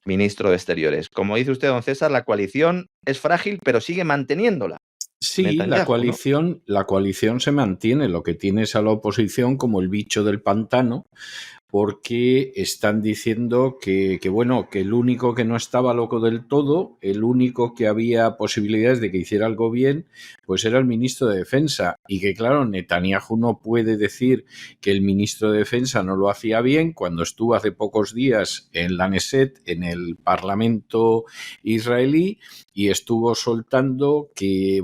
ministro de Exteriores. Como dice usted, don César, la coalición es frágil, pero sigue manteniéndola. Sí, Netanyahu, la coalición se mantiene. Lo que tiene es a la oposición como el bicho del pantano, porque están diciendo que el único que no estaba loco del todo, el único que había posibilidades de que hiciera algo bien, pues era el ministro de Defensa. Y que, claro, Netanyahu no puede decir que el ministro de Defensa no lo hacía bien cuando estuvo hace pocos días en la Knesset, en el Parlamento israelí, y estuvo soltando que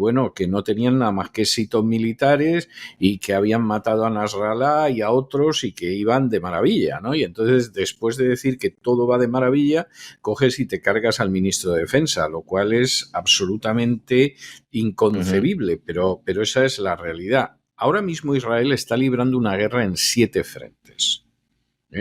no tenían nada más que éxitos militares y que habían matado a Nasrallah y a otros y que iban de maravilla, ¿no? Y entonces, después de decir que todo va de maravilla, coges y te cargas al ministro de Defensa, lo cual es absolutamente inconcebible, pero esa es la realidad. Ahora mismo Israel está librando una guerra en 7 frentes.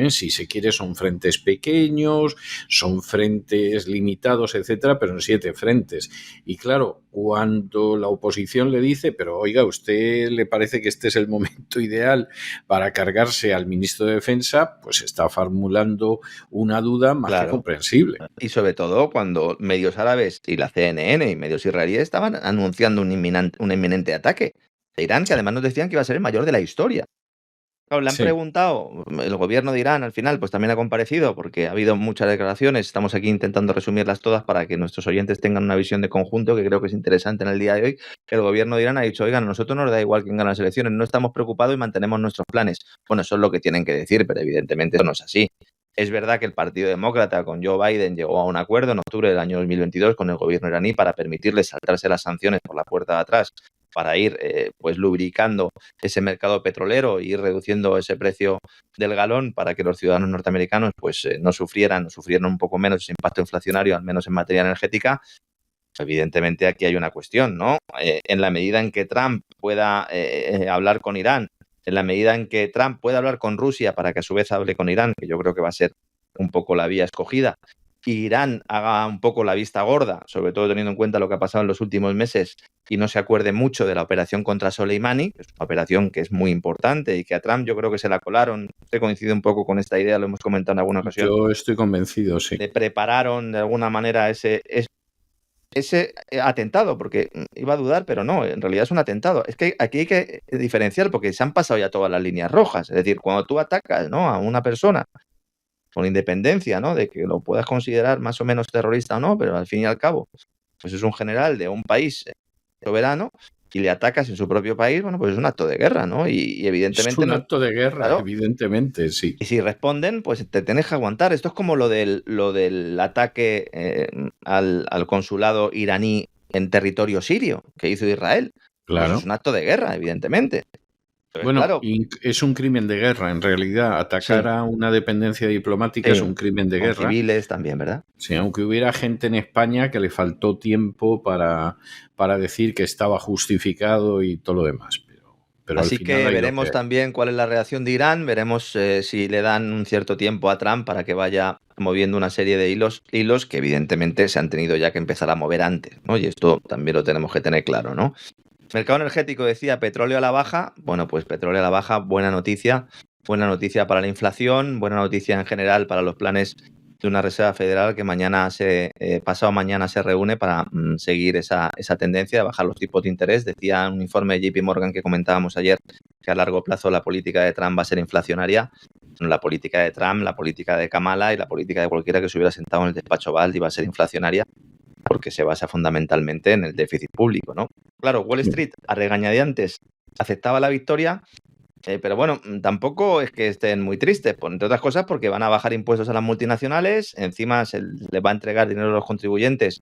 Si se quiere, son frentes pequeños, son frentes limitados, etcétera, pero en 7 frentes. Y claro, cuando la oposición le dice, pero oiga, ¿a usted le parece que este es el momento ideal para cargarse al ministro de Defensa? Pues está formulando una duda más que comprensible. Y sobre todo cuando medios árabes y la CNN y medios israelíes estaban anunciando un inminente ataque de Irán, que además nos decían que iba a ser el mayor de la historia. Claro, le han preguntado, el gobierno de Irán al final pues también ha comparecido porque ha habido muchas declaraciones, estamos aquí intentando resumirlas todas para que nuestros oyentes tengan una visión de conjunto que creo que es interesante en el día de hoy. El gobierno de Irán ha dicho, oigan, a nosotros nos da igual quién gana las elecciones, no estamos preocupados y mantenemos nuestros planes. Bueno, eso es lo que tienen que decir, pero evidentemente eso no es así. Es verdad que el Partido Demócrata con Joe Biden llegó a un acuerdo en octubre del año 2022 con el gobierno iraní para permitirles saltarse las sanciones por la puerta de atrás, para ir pues lubricando ese mercado petrolero y ir reduciendo ese precio del galón para que los ciudadanos norteamericanos pues no sufrieran un poco menos ese impacto inflacionario, al menos en materia energética. Evidentemente aquí hay una cuestión, ¿no? En la medida en que Trump pueda hablar con Irán, en la medida en que Trump pueda hablar con Rusia para que a su vez hable con Irán, que yo creo que va a ser un poco la vía escogida, y Irán haga un poco la vista gorda, sobre todo teniendo en cuenta lo que ha pasado en los últimos meses, y no se acuerde mucho de la operación contra Soleimani, que es una operación que es muy importante y que a Trump yo creo que se la colaron. Usted coincide un poco con esta idea, lo hemos comentado en alguna ocasión. Yo estoy convencido, sí. Le prepararon de alguna manera ese atentado, porque iba a dudar, pero no, en realidad es un atentado. Es que aquí hay que diferenciar, porque se han pasado ya todas las líneas rojas. Es decir, cuando tú atacas, ¿no?, a una persona, con independencia, ¿no?, de que lo puedas considerar más o menos terrorista o no, pero al fin y al cabo, pues es un general de un país soberano y le atacas en su propio país, bueno, pues es un acto de guerra, ¿no? Y evidentemente... Es un acto de guerra, evidentemente, sí. Y si responden, pues te tienes que aguantar. Esto es como lo del ataque al consulado iraní en territorio sirio que hizo Israel. Claro. Pues es un acto de guerra, evidentemente. Bueno, claro, es un crimen de guerra, en realidad. Atacar sí, a una dependencia diplomática es sí, un crimen de con guerra. civiles también, ¿verdad? Sí, aunque hubiera gente en España que le faltó tiempo para decir que estaba justificado y todo lo demás. Pero al Así final que hay lo que veremos hay. también cuál es la reacción de Irán, veremos si le dan un cierto tiempo a Trump para que vaya moviendo una serie de hilos que evidentemente se han tenido ya que empezar a mover antes, ¿no? Y esto también lo tenemos que tener claro, ¿no? Mercado energético decía petróleo a la baja. Bueno, pues petróleo a la baja, buena noticia para la inflación, buena noticia en general para los planes de una Reserva Federal que pasado mañana se reúne para seguir esa tendencia de bajar los tipos de interés. Decía un informe de JP Morgan que comentábamos ayer que a largo plazo la política de Trump va a ser inflacionaria. La política de Trump, la política de Kamala y la política de cualquiera que se hubiera sentado en el despacho Oval iba a ser inflacionaria porque se basa fundamentalmente en el déficit público, ¿no? Claro, Wall Street a regañadientes aceptaba la victoria, pero bueno, tampoco es que estén muy tristes, entre otras cosas porque van a bajar impuestos a las multinacionales, encima se les va a entregar dinero a los contribuyentes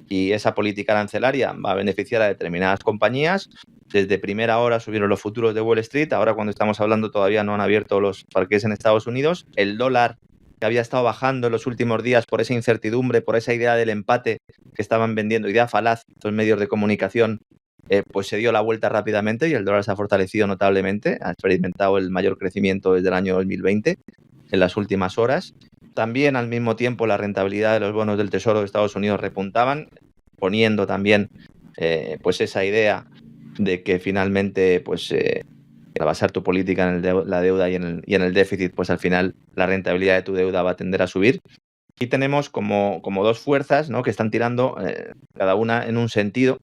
y esa política arancelaria va a beneficiar a determinadas compañías. Desde primera hora subieron los futuros de Wall Street, ahora cuando estamos hablando todavía no han abierto los parques en Estados Unidos. El dólar, que había estado bajando en los últimos días por esa incertidumbre, por esa idea del empate que estaban vendiendo, idea falaz, estos medios de comunicación, pues se dio la vuelta rápidamente y el dólar se ha fortalecido notablemente, ha experimentado el mayor crecimiento desde el año 2020 en las últimas horas. También al mismo tiempo la rentabilidad de los bonos del Tesoro de Estados Unidos repuntaban, poniendo también pues esa idea de que finalmente pues al basar tu política en la deuda y en el déficit, pues al final la rentabilidad de tu deuda va a tender a subir. Y tenemos como dos fuerzas, ¿no?, que están tirando cada una en un sentido,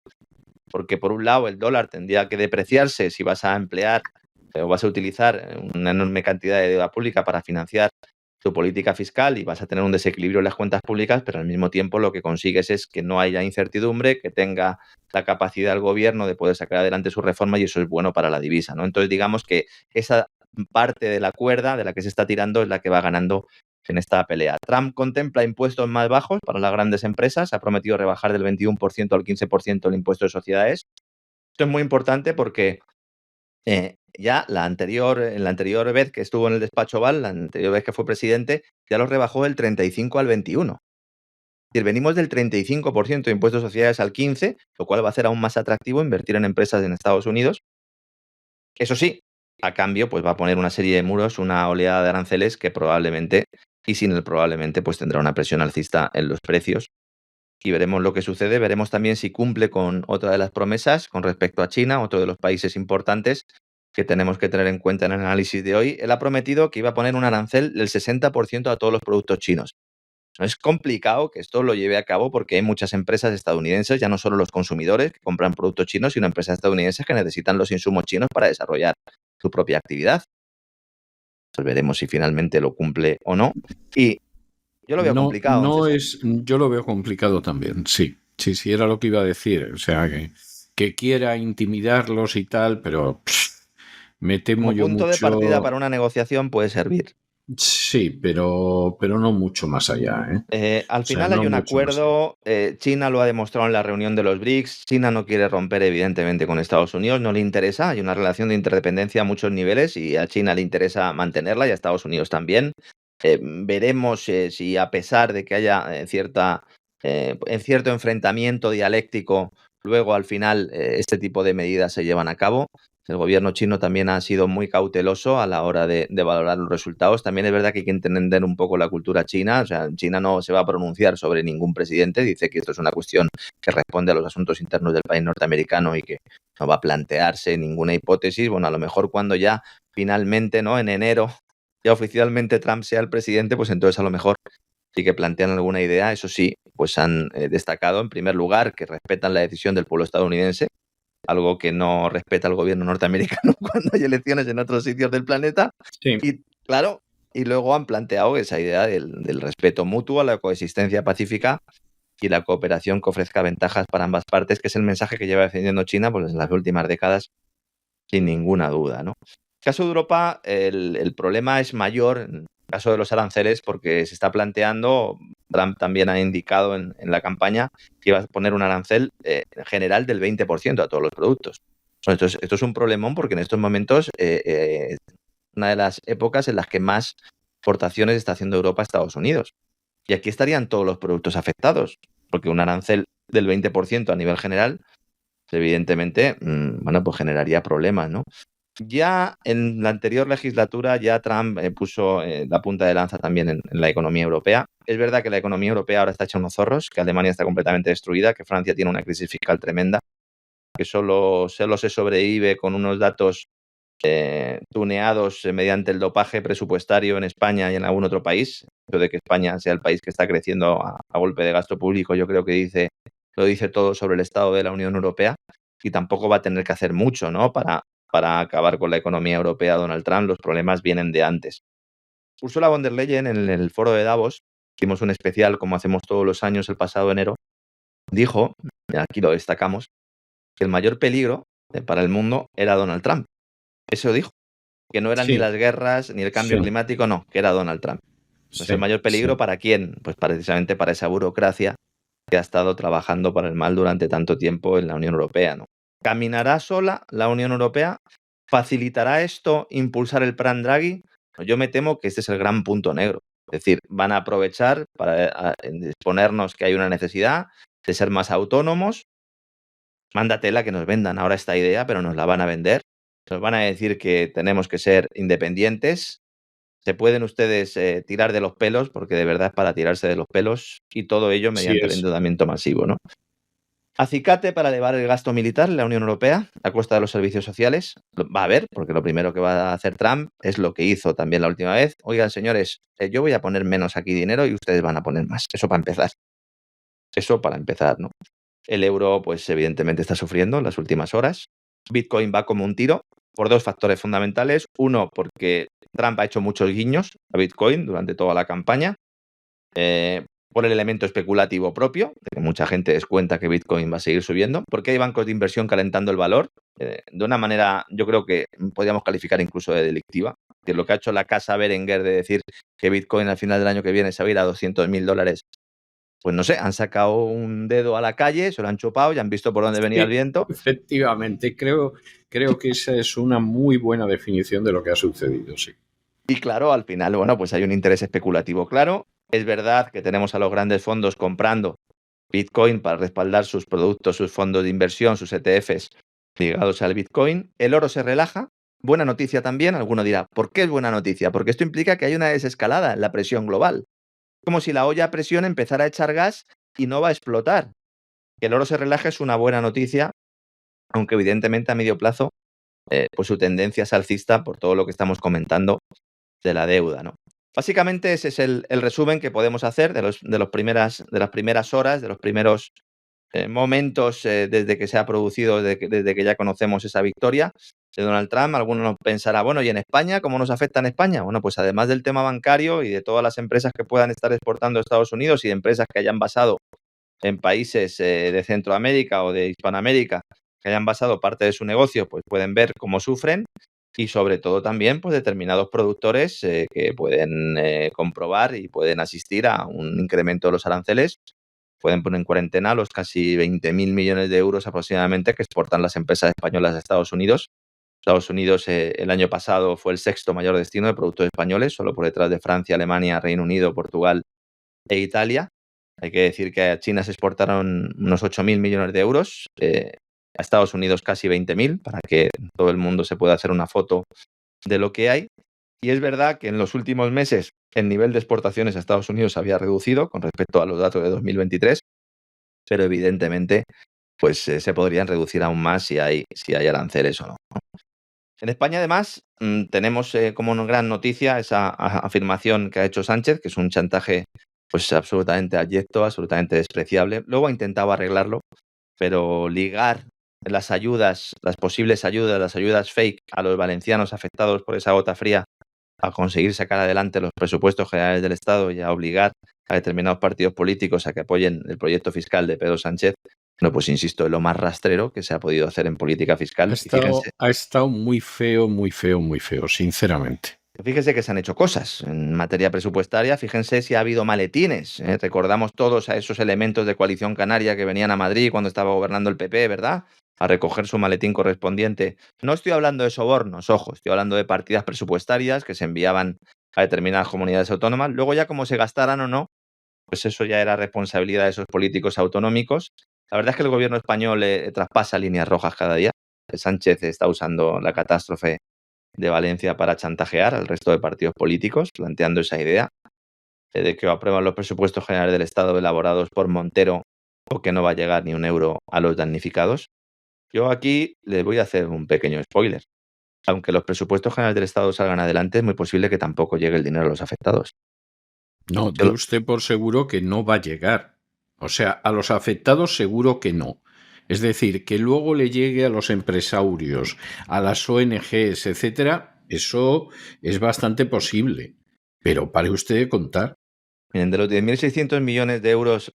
porque por un lado el dólar tendría que depreciarse si vas a emplear o vas a utilizar una enorme cantidad de deuda pública para financiar tu política fiscal y vas a tener un desequilibrio en las cuentas públicas, pero al mismo tiempo lo que consigues es que no haya incertidumbre, que tenga la capacidad el gobierno de poder sacar adelante su reforma y eso es bueno para la divisa, ¿no? Entonces digamos que esa parte de la cuerda de la que se está tirando es la que va ganando en esta pelea. Trump contempla impuestos más bajos para las grandes empresas, ha prometido rebajar del 21% al 15% el impuesto de sociedades. Esto es muy importante porque ya en la anterior vez que estuvo en el despacho Oval, la anterior vez que fue presidente, ya lo rebajó del 35 al 21. Es decir, venimos del 35% de impuestos de sociedades al 15%, lo cual va a hacer aún más atractivo invertir en empresas en Estados Unidos. Eso sí, a cambio, pues va a poner una serie de muros, una oleada de aranceles que probablemente, y sin el probablemente, pues tendrá una presión alcista en los precios. Y veremos lo que sucede, veremos también si cumple con otra de las promesas con respecto a China, otro de los países importantes que tenemos que tener en cuenta en el análisis de hoy. Él ha prometido que iba a poner un arancel del 60% a todos los productos chinos. No es complicado que esto lo lleve a cabo porque hay muchas empresas estadounidenses, ya no solo los consumidores que compran productos chinos, sino empresas estadounidenses que necesitan los insumos chinos para desarrollar su propia actividad. Pues veremos si finalmente lo cumple o no. Y yo lo veo complicado. Yo lo veo complicado también, sí. Sí, era lo que iba a decir. O sea, que quiera intimidarlos y tal, pero me temo como yo punto mucho. De partida para una negociación puede servir. Sí, pero no mucho más allá. Al final hay un acuerdo, China lo ha demostrado en la reunión de los BRICS, China no quiere romper evidentemente con Estados Unidos, no le interesa, hay una relación de interdependencia a muchos niveles y a China le interesa mantenerla y a Estados Unidos también. Veremos si a pesar de que haya cierto enfrentamiento dialéctico, luego al final este tipo de medidas se llevan a cabo. El gobierno chino también ha sido muy cauteloso a la hora de valorar los resultados. También es verdad que hay que entender un poco la cultura china. O sea, China no se va a pronunciar sobre ningún presidente. Dice que esto es una cuestión que responde a los asuntos internos del país norteamericano y que no va a plantearse ninguna hipótesis. Bueno, a lo mejor cuando ya finalmente, ¿no?, en enero, ya oficialmente Trump sea el presidente, pues entonces a lo mejor sí que plantean alguna idea. Eso sí, pues han destacado en primer lugar que respetan la decisión del pueblo estadounidense, algo que no respeta el gobierno norteamericano cuando hay elecciones en otros sitios del planeta. Sí. Y claro, y luego han planteado esa idea del respeto mutuo, a la coexistencia pacífica y la cooperación que ofrezca ventajas para ambas partes, que es el mensaje que lleva defendiendo China pues, en las últimas décadas, sin ninguna duda, ¿no? En el caso de Europa, el problema es mayor en el caso de los aranceles porque se está planteando, Trump también ha indicado en la campaña que iba a poner un arancel general del 20% a todos los productos. Esto es un problemón porque en estos momentos una de las épocas en las que más exportaciones está haciendo Europa a Estados Unidos. Y aquí estarían todos los productos afectados, porque un arancel del 20% a nivel general, evidentemente, pues generaría problemas, ¿no? Ya en la anterior legislatura ya Trump puso la punta de lanza también en la economía europea. Es verdad que la economía europea ahora está hecha unos zorros, que Alemania está completamente destruida, que Francia tiene una crisis fiscal tremenda, que solo se sobrevive con unos datos tuneados mediante el dopaje presupuestario en España y en algún otro país. Eso de que España sea el país que está creciendo a golpe de gasto público, yo creo que lo dice todo sobre el estado de la Unión Europea, y tampoco va a tener que hacer mucho, ¿no? Para acabar con la economía europea Donald Trump. Los problemas vienen de antes. Ursula von der Leyen, en el foro de Davos, hicimos un especial, como hacemos todos los años, el pasado enero, dijo, aquí lo destacamos, que el mayor peligro para el mundo era Donald Trump. Eso dijo, que no eran ni las guerras ni el cambio climático, no, que era Donald Trump. Entonces, el mayor peligro, ¿para quién? Pues precisamente para esa burocracia que ha estado trabajando para el mal durante tanto tiempo en la Unión Europea, ¿no? ¿Caminará sola la Unión Europea? ¿Facilitará esto impulsar el plan Draghi? Yo me temo que este es el gran punto negro. Es decir, van a aprovechar para exponernos que hay una necesidad de ser más autónomos. Mándatela que nos vendan ahora esta idea, pero nos la van a vender. Nos van a decir que tenemos que ser independientes. Se pueden ustedes tirar de los pelos, porque de verdad es para tirarse de los pelos, y todo ello mediante el endeudamiento masivo, ¿no? Acicate para elevar el gasto militar en la Unión Europea a costa de los servicios sociales. Va a haber, porque lo primero que va a hacer Trump es lo que hizo también la última vez. Oigan, señores, yo voy a poner menos aquí dinero y ustedes van a poner más. Eso para empezar. Eso para empezar, ¿no? El euro, pues evidentemente está sufriendo en las últimas horas. Bitcoin va como un tiro por dos factores fundamentales. Uno, porque Trump ha hecho muchos guiños a Bitcoin durante toda la campaña. Por el elemento especulativo propio, de que mucha gente descuenta que Bitcoin va a seguir subiendo, porque hay bancos de inversión calentando el valor de una manera, yo creo que podríamos calificar incluso de delictiva. Que lo que ha hecho la casa Berenguer de decir que Bitcoin al final del año que viene se va a ir a $200.000, pues no sé, han sacado un dedo a la calle, se lo han chupado y han visto por dónde venía el viento. Efectivamente, creo que esa es una muy buena definición de lo que ha sucedido, sí. Y claro, al final, bueno, pues hay un interés especulativo claro. Es verdad que tenemos a los grandes fondos comprando Bitcoin para respaldar sus productos, sus fondos de inversión, sus ETFs ligados al Bitcoin. El oro se relaja. Buena noticia también. Alguno dirá, ¿por qué es buena noticia? Porque esto implica que hay una desescalada en la presión global. Como si la olla a presión empezara a echar gas y no va a explotar. Que el oro se relaje es una buena noticia, aunque evidentemente a medio plazo pues su tendencia es alcista por todo lo que estamos comentando de la deuda, ¿no? Básicamente ese es el resumen que podemos hacer de las primeras horas, de los primeros momentos desde que se ha producido, desde que ya conocemos esa victoria de Donald Trump. Algunos pensará, bueno, ¿y en España? ¿Cómo nos afecta en España? Bueno, pues además del tema bancario y de todas las empresas que puedan estar exportando a Estados Unidos y de empresas que hayan basado en países de Centroamérica o de Hispanoamérica, que hayan basado parte de su negocio, pues pueden ver cómo sufren. Y sobre todo también pues determinados productores que pueden comprobar y pueden asistir a un incremento de los aranceles. Pueden poner en cuarentena los casi 20.000 millones de euros aproximadamente que exportan las empresas españolas a Estados Unidos. Estados Unidos el año pasado fue el sexto mayor destino de productos españoles, solo por detrás de Francia, Alemania, Reino Unido, Portugal e Italia. Hay que decir que a China se exportaron unos 8.000 millones de euros. A Estados Unidos casi 20.000, para que todo el mundo se pueda hacer una foto de lo que hay. Y es verdad que en los últimos meses el nivel de exportaciones a Estados Unidos había reducido con respecto a los datos de 2023, pero evidentemente pues se podrían reducir aún más si hay aranceles o no. En España, además, tenemos como una gran noticia esa afirmación que ha hecho Sánchez, que es un chantaje pues absolutamente abyecto, absolutamente despreciable. Luego ha intentado arreglarlo, pero ligar las ayudas, las posibles ayudas, las ayudas fake a los valencianos afectados por esa gota fría a conseguir sacar adelante los presupuestos generales del Estado y a obligar a determinados partidos políticos a que apoyen el proyecto fiscal de Pedro Sánchez, no, pues insisto, es lo más rastrero que se ha podido hacer en política fiscal. Ha estado muy feo, sinceramente. Fíjense que se han hecho cosas en materia presupuestaria. Fíjense si ha habido maletines. Recordamos todos a esos elementos de Coalición Canaria que venían a Madrid cuando estaba gobernando el PP, ¿verdad? a recoger su maletín correspondiente. No estoy hablando de sobornos, ojo, estoy hablando de partidas presupuestarias que se enviaban a determinadas comunidades autónomas. Luego ya como se gastaran o no, pues eso ya era responsabilidad de esos políticos autonómicos. La verdad es que el gobierno español traspasa líneas rojas cada día. Sánchez está usando la catástrofe de Valencia para chantajear al resto de partidos políticos, planteando esa idea de que aprueban los presupuestos generales del Estado elaborados por Montero o que no va a llegar ni un euro a los damnificados. Yo aquí les voy a hacer un pequeño spoiler. Aunque los presupuestos generales del Estado salgan adelante, es muy posible que tampoco llegue el dinero a los afectados. No, dé usted por seguro que no va a llegar. O sea, a los afectados seguro que no. Es decir, que luego le llegue a los empresarios, a las ONGs, etcétera, eso es bastante posible. Pero pare usted de contar. Miren, de los 10.600 millones de euros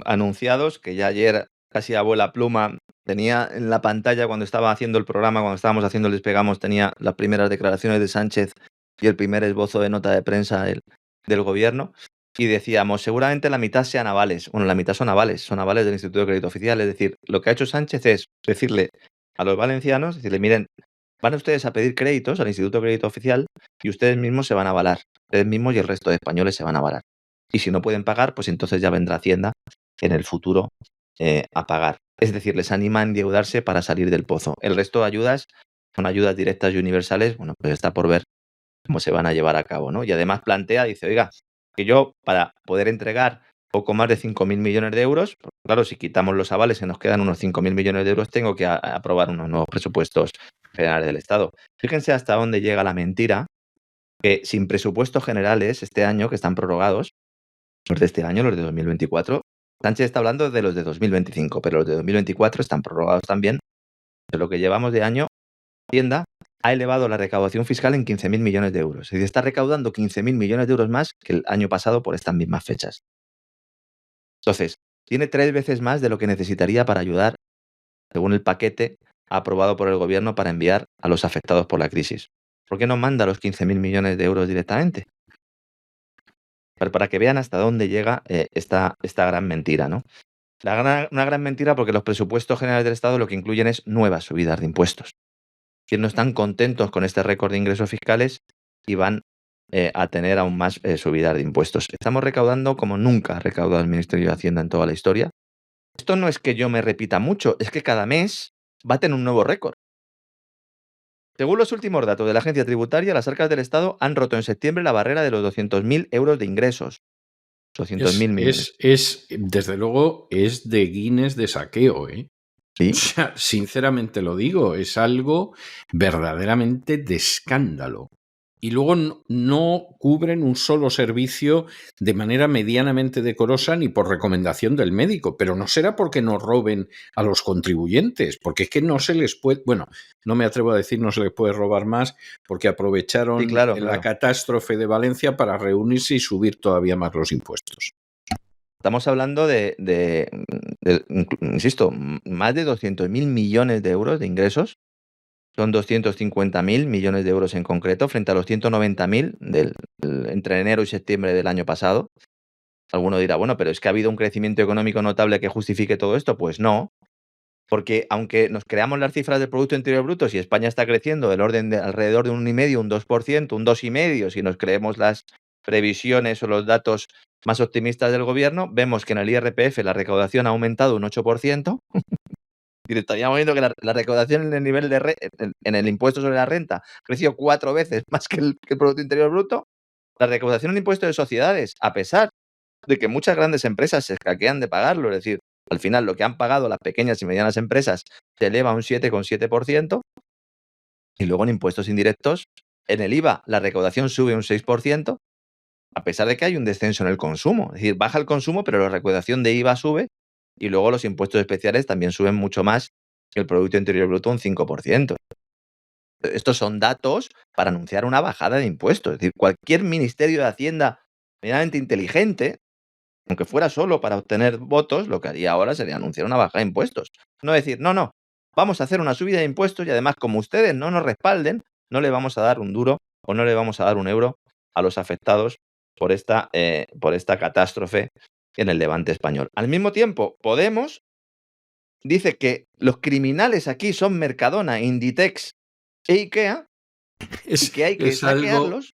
anunciados, que ya ayer casi abuela pluma tenía en la pantalla cuando estaba haciendo el programa, cuando estábamos haciendo el Despegamos, tenía las primeras declaraciones de Sánchez y el primer esbozo de nota de prensa del gobierno. Y decíamos, seguramente la mitad sean avales. Bueno, la mitad son avales del Instituto de Crédito Oficial. Es decir, lo que ha hecho Sánchez es decirle a los valencianos, decirle, miren, van ustedes a pedir créditos al Instituto de Crédito Oficial y ustedes mismos se van a avalar. Ustedes mismos y el resto de españoles se van a avalar. Y si no pueden pagar, pues entonces ya vendrá Hacienda en el futuro a pagar. Es decir, les anima a endeudarse para salir del pozo. El resto de ayudas son ayudas directas y universales. Bueno, pues está por ver cómo se van a llevar a cabo, ¿no? Y además plantea, dice, oiga, que yo para poder entregar poco más de 5.000 millones de euros, pues claro, si quitamos los avales y nos quedan unos 5.000 millones de euros, tengo que aprobar unos nuevos presupuestos generales del Estado. Fíjense hasta dónde llega la mentira, que sin presupuestos generales este año, que están prorrogados, los de este año, los de 2024, Sánchez está hablando de los de 2025, pero los de 2024 están prorrogados también. De lo que llevamos de año, Hacienda ha elevado la recaudación fiscal en 15.000 millones de euros. Es decir, está recaudando 15.000 millones de euros más que el año pasado por estas mismas fechas. Entonces, tiene 3 veces más de lo que necesitaría para ayudar, según el paquete aprobado por el gobierno para enviar a los afectados por la crisis. ¿Por qué no manda los 15.000 millones de euros directamente? Para que vean hasta dónde llega esta gran mentira, ¿no? Una gran mentira porque los presupuestos generales del Estado lo que incluyen es nuevas subidas de impuestos. Que no están contentos con este récord de ingresos fiscales y van a tener aún más subidas de impuestos. Estamos recaudando como nunca ha recaudado el Ministerio de Hacienda en toda la historia. Esto no es que yo me repita mucho, es que cada mes baten un nuevo récord. Según los últimos datos de la agencia tributaria, las arcas del Estado han roto en septiembre la barrera de los 200.000 euros de ingresos. 200.000 millones. Desde luego, es de Guinness de saqueo, ¿eh? ¿Sí? O sea, sinceramente lo digo, es algo verdaderamente de escándalo. Y luego no cubren un solo servicio de manera medianamente decorosa ni por recomendación del médico, pero no será porque no roben a los contribuyentes, porque es que no se les puede, bueno, no me atrevo a decir no se les puede robar más, porque aprovecharon Sí, claro. la catástrofe de Valencia para reunirse y subir todavía más los impuestos. Estamos hablando insisto, más de 200.000 millones de euros de ingresos. Son 250.000 millones de euros en concreto, frente a los 190.000 entre enero y septiembre del año pasado. Alguno dirá, bueno, pero es que ha habido un crecimiento económico notable que justifique todo esto. Pues no, porque aunque nos creamos las cifras del Producto Interior Bruto, si España está creciendo del orden de alrededor de un 1,5, un 2%, un 2,5%, si nos creemos las previsiones o los datos más optimistas del gobierno, vemos que en el IRPF la recaudación ha aumentado un 8%. Y estaríamos viendo que la recaudación en el nivel en el impuesto sobre la renta creció 4 veces más que el Producto Interior Bruto. La recaudación en el impuesto de sociedades, a pesar de que muchas grandes empresas se escaquean de pagarlo, es decir, al final lo que han pagado las pequeñas y medianas empresas se eleva a un 7,7%. Y luego en impuestos indirectos, en el IVA la recaudación sube un 6%, a pesar de que hay un descenso en el consumo. Es decir, baja el consumo, pero la recaudación de IVA sube. Y luego los impuestos especiales también suben mucho más que el Producto Interior Bruto, un 5%. Estos son datos para anunciar una bajada de impuestos. Es decir, cualquier ministerio de Hacienda medianamente inteligente, aunque fuera solo para obtener votos, lo que haría ahora sería anunciar una bajada de impuestos. No decir, no, vamos a hacer una subida de impuestos y además, como ustedes no nos respalden, no le vamos a dar un duro o no le vamos a dar un euro a los afectados por esta catástrofe en el Levante español. Al mismo tiempo, Podemos dice que los criminales aquí son Mercadona, Inditex e IKEA y que hay que Es algo saquearlos.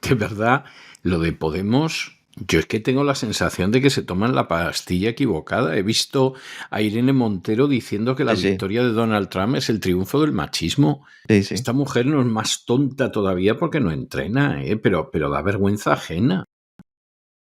de verdad, lo de Podemos, yo es que tengo la sensación de que se toman la pastilla equivocada. He visto a Irene Montero diciendo que la Sí, sí. victoria de Donald Trump es el triunfo del machismo. Sí, sí. Esta mujer no es más tonta todavía porque no entrena, pero da vergüenza ajena.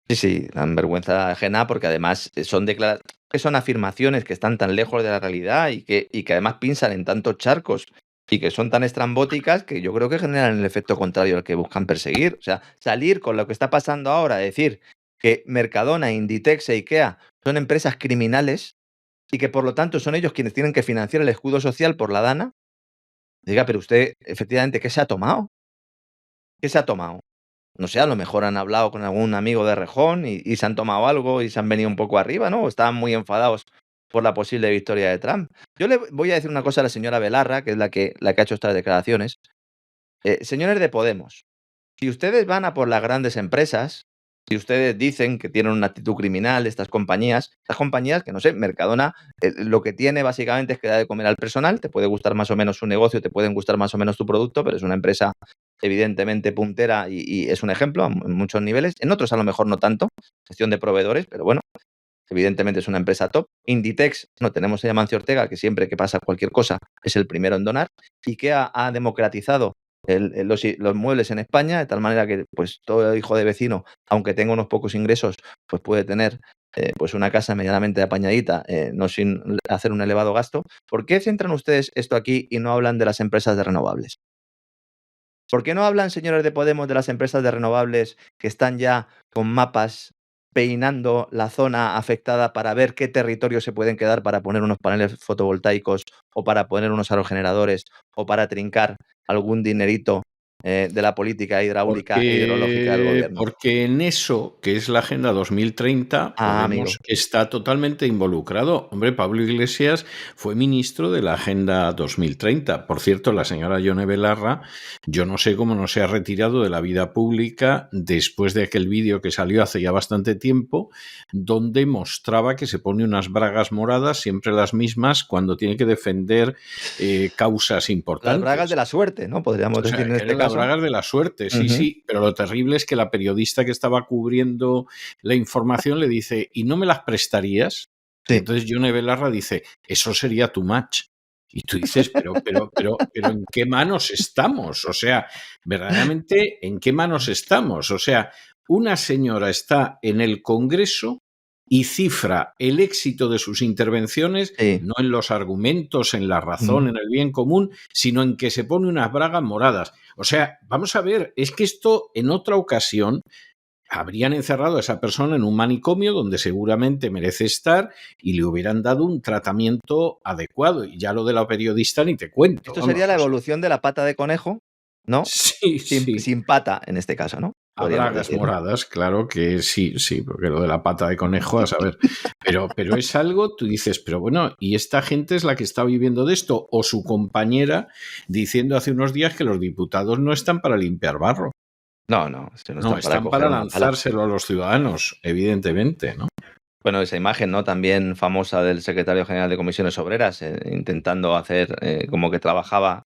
Sí, sí, dan vergüenza ajena porque además son afirmaciones que están tan lejos de la realidad y que además piensan en tantos charcos y que son tan estrambóticas que yo creo que generan el efecto contrario al que buscan perseguir. O sea, salir con lo que está pasando ahora, decir que Mercadona, Inditex e IKEA son empresas criminales y que por lo tanto son ellos quienes tienen que financiar el escudo social por la DANA. Diga, pero usted, efectivamente, ¿qué se ha tomado? ¿Qué se ha tomado? No sé, a lo mejor han hablado con algún amigo de Rejón y se han tomado algo y se han venido un poco arriba, ¿no? O estaban muy enfadados por la posible victoria de Trump. Yo le voy a decir una cosa a la señora Belarra, que es la que ha hecho estas declaraciones. Señores de Podemos, si ustedes van a por las grandes empresas, si ustedes dicen que tienen una actitud criminal, estas compañías que no sé, Mercadona, lo que tiene básicamente es que da de comer al personal, te puede gustar más o menos su negocio, te pueden gustar más o menos tu producto, pero es una empresa evidentemente puntera y es un ejemplo en muchos niveles. En otros a lo mejor no tanto, gestión de proveedores, pero bueno, evidentemente es una empresa top. Inditex, no tenemos a Amancio Ortega, que siempre que pasa cualquier cosa es el primero en donar, y que ha democratizado los muebles en España, de tal manera que pues todo hijo de vecino, aunque tenga unos pocos ingresos, pues puede tener pues una casa medianamente apañadita, no sin hacer un elevado gasto. ¿Por qué centran ustedes esto aquí y no hablan de las empresas de renovables? ¿Por qué no hablan, señores de Podemos, de las empresas de renovables que están ya con mapas peinando la zona afectada para ver qué territorios se pueden quedar para poner unos paneles fotovoltaicos o para poner unos aerogeneradores o para trincar algún dinerito de la política hidráulica e hidrológica del gobierno? Porque en eso, que es la Agenda 2030, Ah, amigo. Podemos está totalmente involucrado. Hombre, Pablo Iglesias fue ministro de la Agenda 2030. Por cierto, la señora Yone Belarra, yo no sé cómo no se ha retirado de la vida pública después de aquel vídeo que salió hace ya bastante tiempo, donde mostraba que se pone unas bragas moradas, siempre las mismas, cuando tiene que defender causas importantes. Las bragas de la suerte, ¿no? Podríamos decir en este caso. Las bragas de la suerte, sí, Ujú. sí, pero lo terrible es que la periodista que estaba cubriendo la información le dice, ¿y no me las prestarías? Y Sí. entonces Yone Belarra dice, eso sería too much. Y tú dices, pero, ¿en qué manos estamos? O sea, verdaderamente, ¿en qué manos estamos? O sea, una señora está en el Congreso y cifra el éxito de sus intervenciones Sí. no en los argumentos, en la razón, en el bien común, sino en que se pone unas bragas moradas. O sea, vamos a ver, es que esto en otra ocasión habrían encerrado a esa persona en un manicomio donde seguramente merece estar y le hubieran dado un tratamiento adecuado. Y ya lo de la periodista ni te cuento. Esto Vamos, sería la o sea, evolución de la pata de conejo, ¿no? sí, sí. Sin pata, en este caso, ¿no? A Podríamos bragas decir, ¿no? moradas, claro que sí, sí, porque lo de la pata de conejo, a saber. Pero es algo, tú dices, pero bueno, ¿y esta gente es la que está viviendo de esto? O su compañera diciendo hace unos días que los diputados no están para limpiar barro. No, no, es que no No, están para están coger para una pala. lanzárselo a los ciudadanos, evidentemente, ¿no? Bueno, esa imagen, ¿no? También famosa del secretario general de Comisiones Obreras, intentando hacer como que trabajaba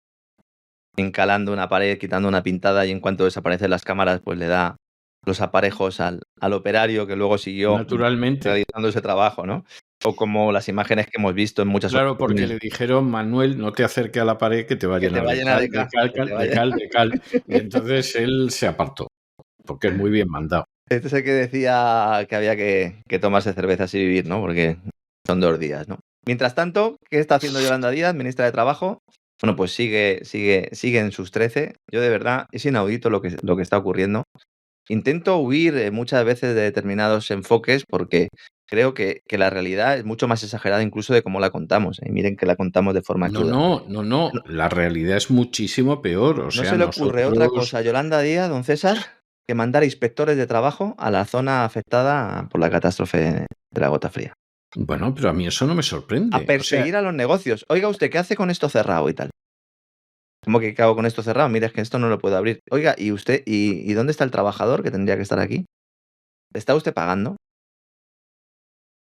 encalando una pared, quitando una pintada y en cuanto desaparecen las cámaras, pues le da los aparejos al operario que luego siguió Naturalmente. realizando ese trabajo, ¿no? O como las imágenes que hemos visto en muchas Claro, porque ocasiones. le dijeron, Manuel, no te acerques a la pared que te va a Que te llenar va a de llenar cal, de de ca, cal, que te va a de llenar. cal, de cal. Y entonces él se apartó, porque es muy bien mandado. Este es el que decía que había que tomarse cervezas y vivir, ¿no? Porque son 2 días, ¿no? Mientras tanto, ¿qué está haciendo Yolanda Díaz, ministra de Trabajo? Bueno, pues sigue en sus 13. Yo de verdad, es inaudito lo que está ocurriendo. Intento huir muchas veces de determinados enfoques porque creo que la realidad es mucho más exagerada incluso de cómo la contamos. Y miren que la contamos de forma No, cruda. no, no, no. La realidad es muchísimo peor. O ¿No sea, se le ocurre otra nosotros. cosa a Yolanda Díaz, don César, que mandar inspectores de trabajo a la zona afectada por la catástrofe de la gota fría? Bueno, pero a mí eso no me sorprende. A perseguir a los negocios. Oiga usted, ¿qué hace con esto cerrado y tal? ¿Cómo que qué hago con esto cerrado? Mira, es que esto no lo puedo abrir. Oiga, ¿y usted, y dónde está el trabajador que tendría que estar aquí? ¿Le está usted pagando?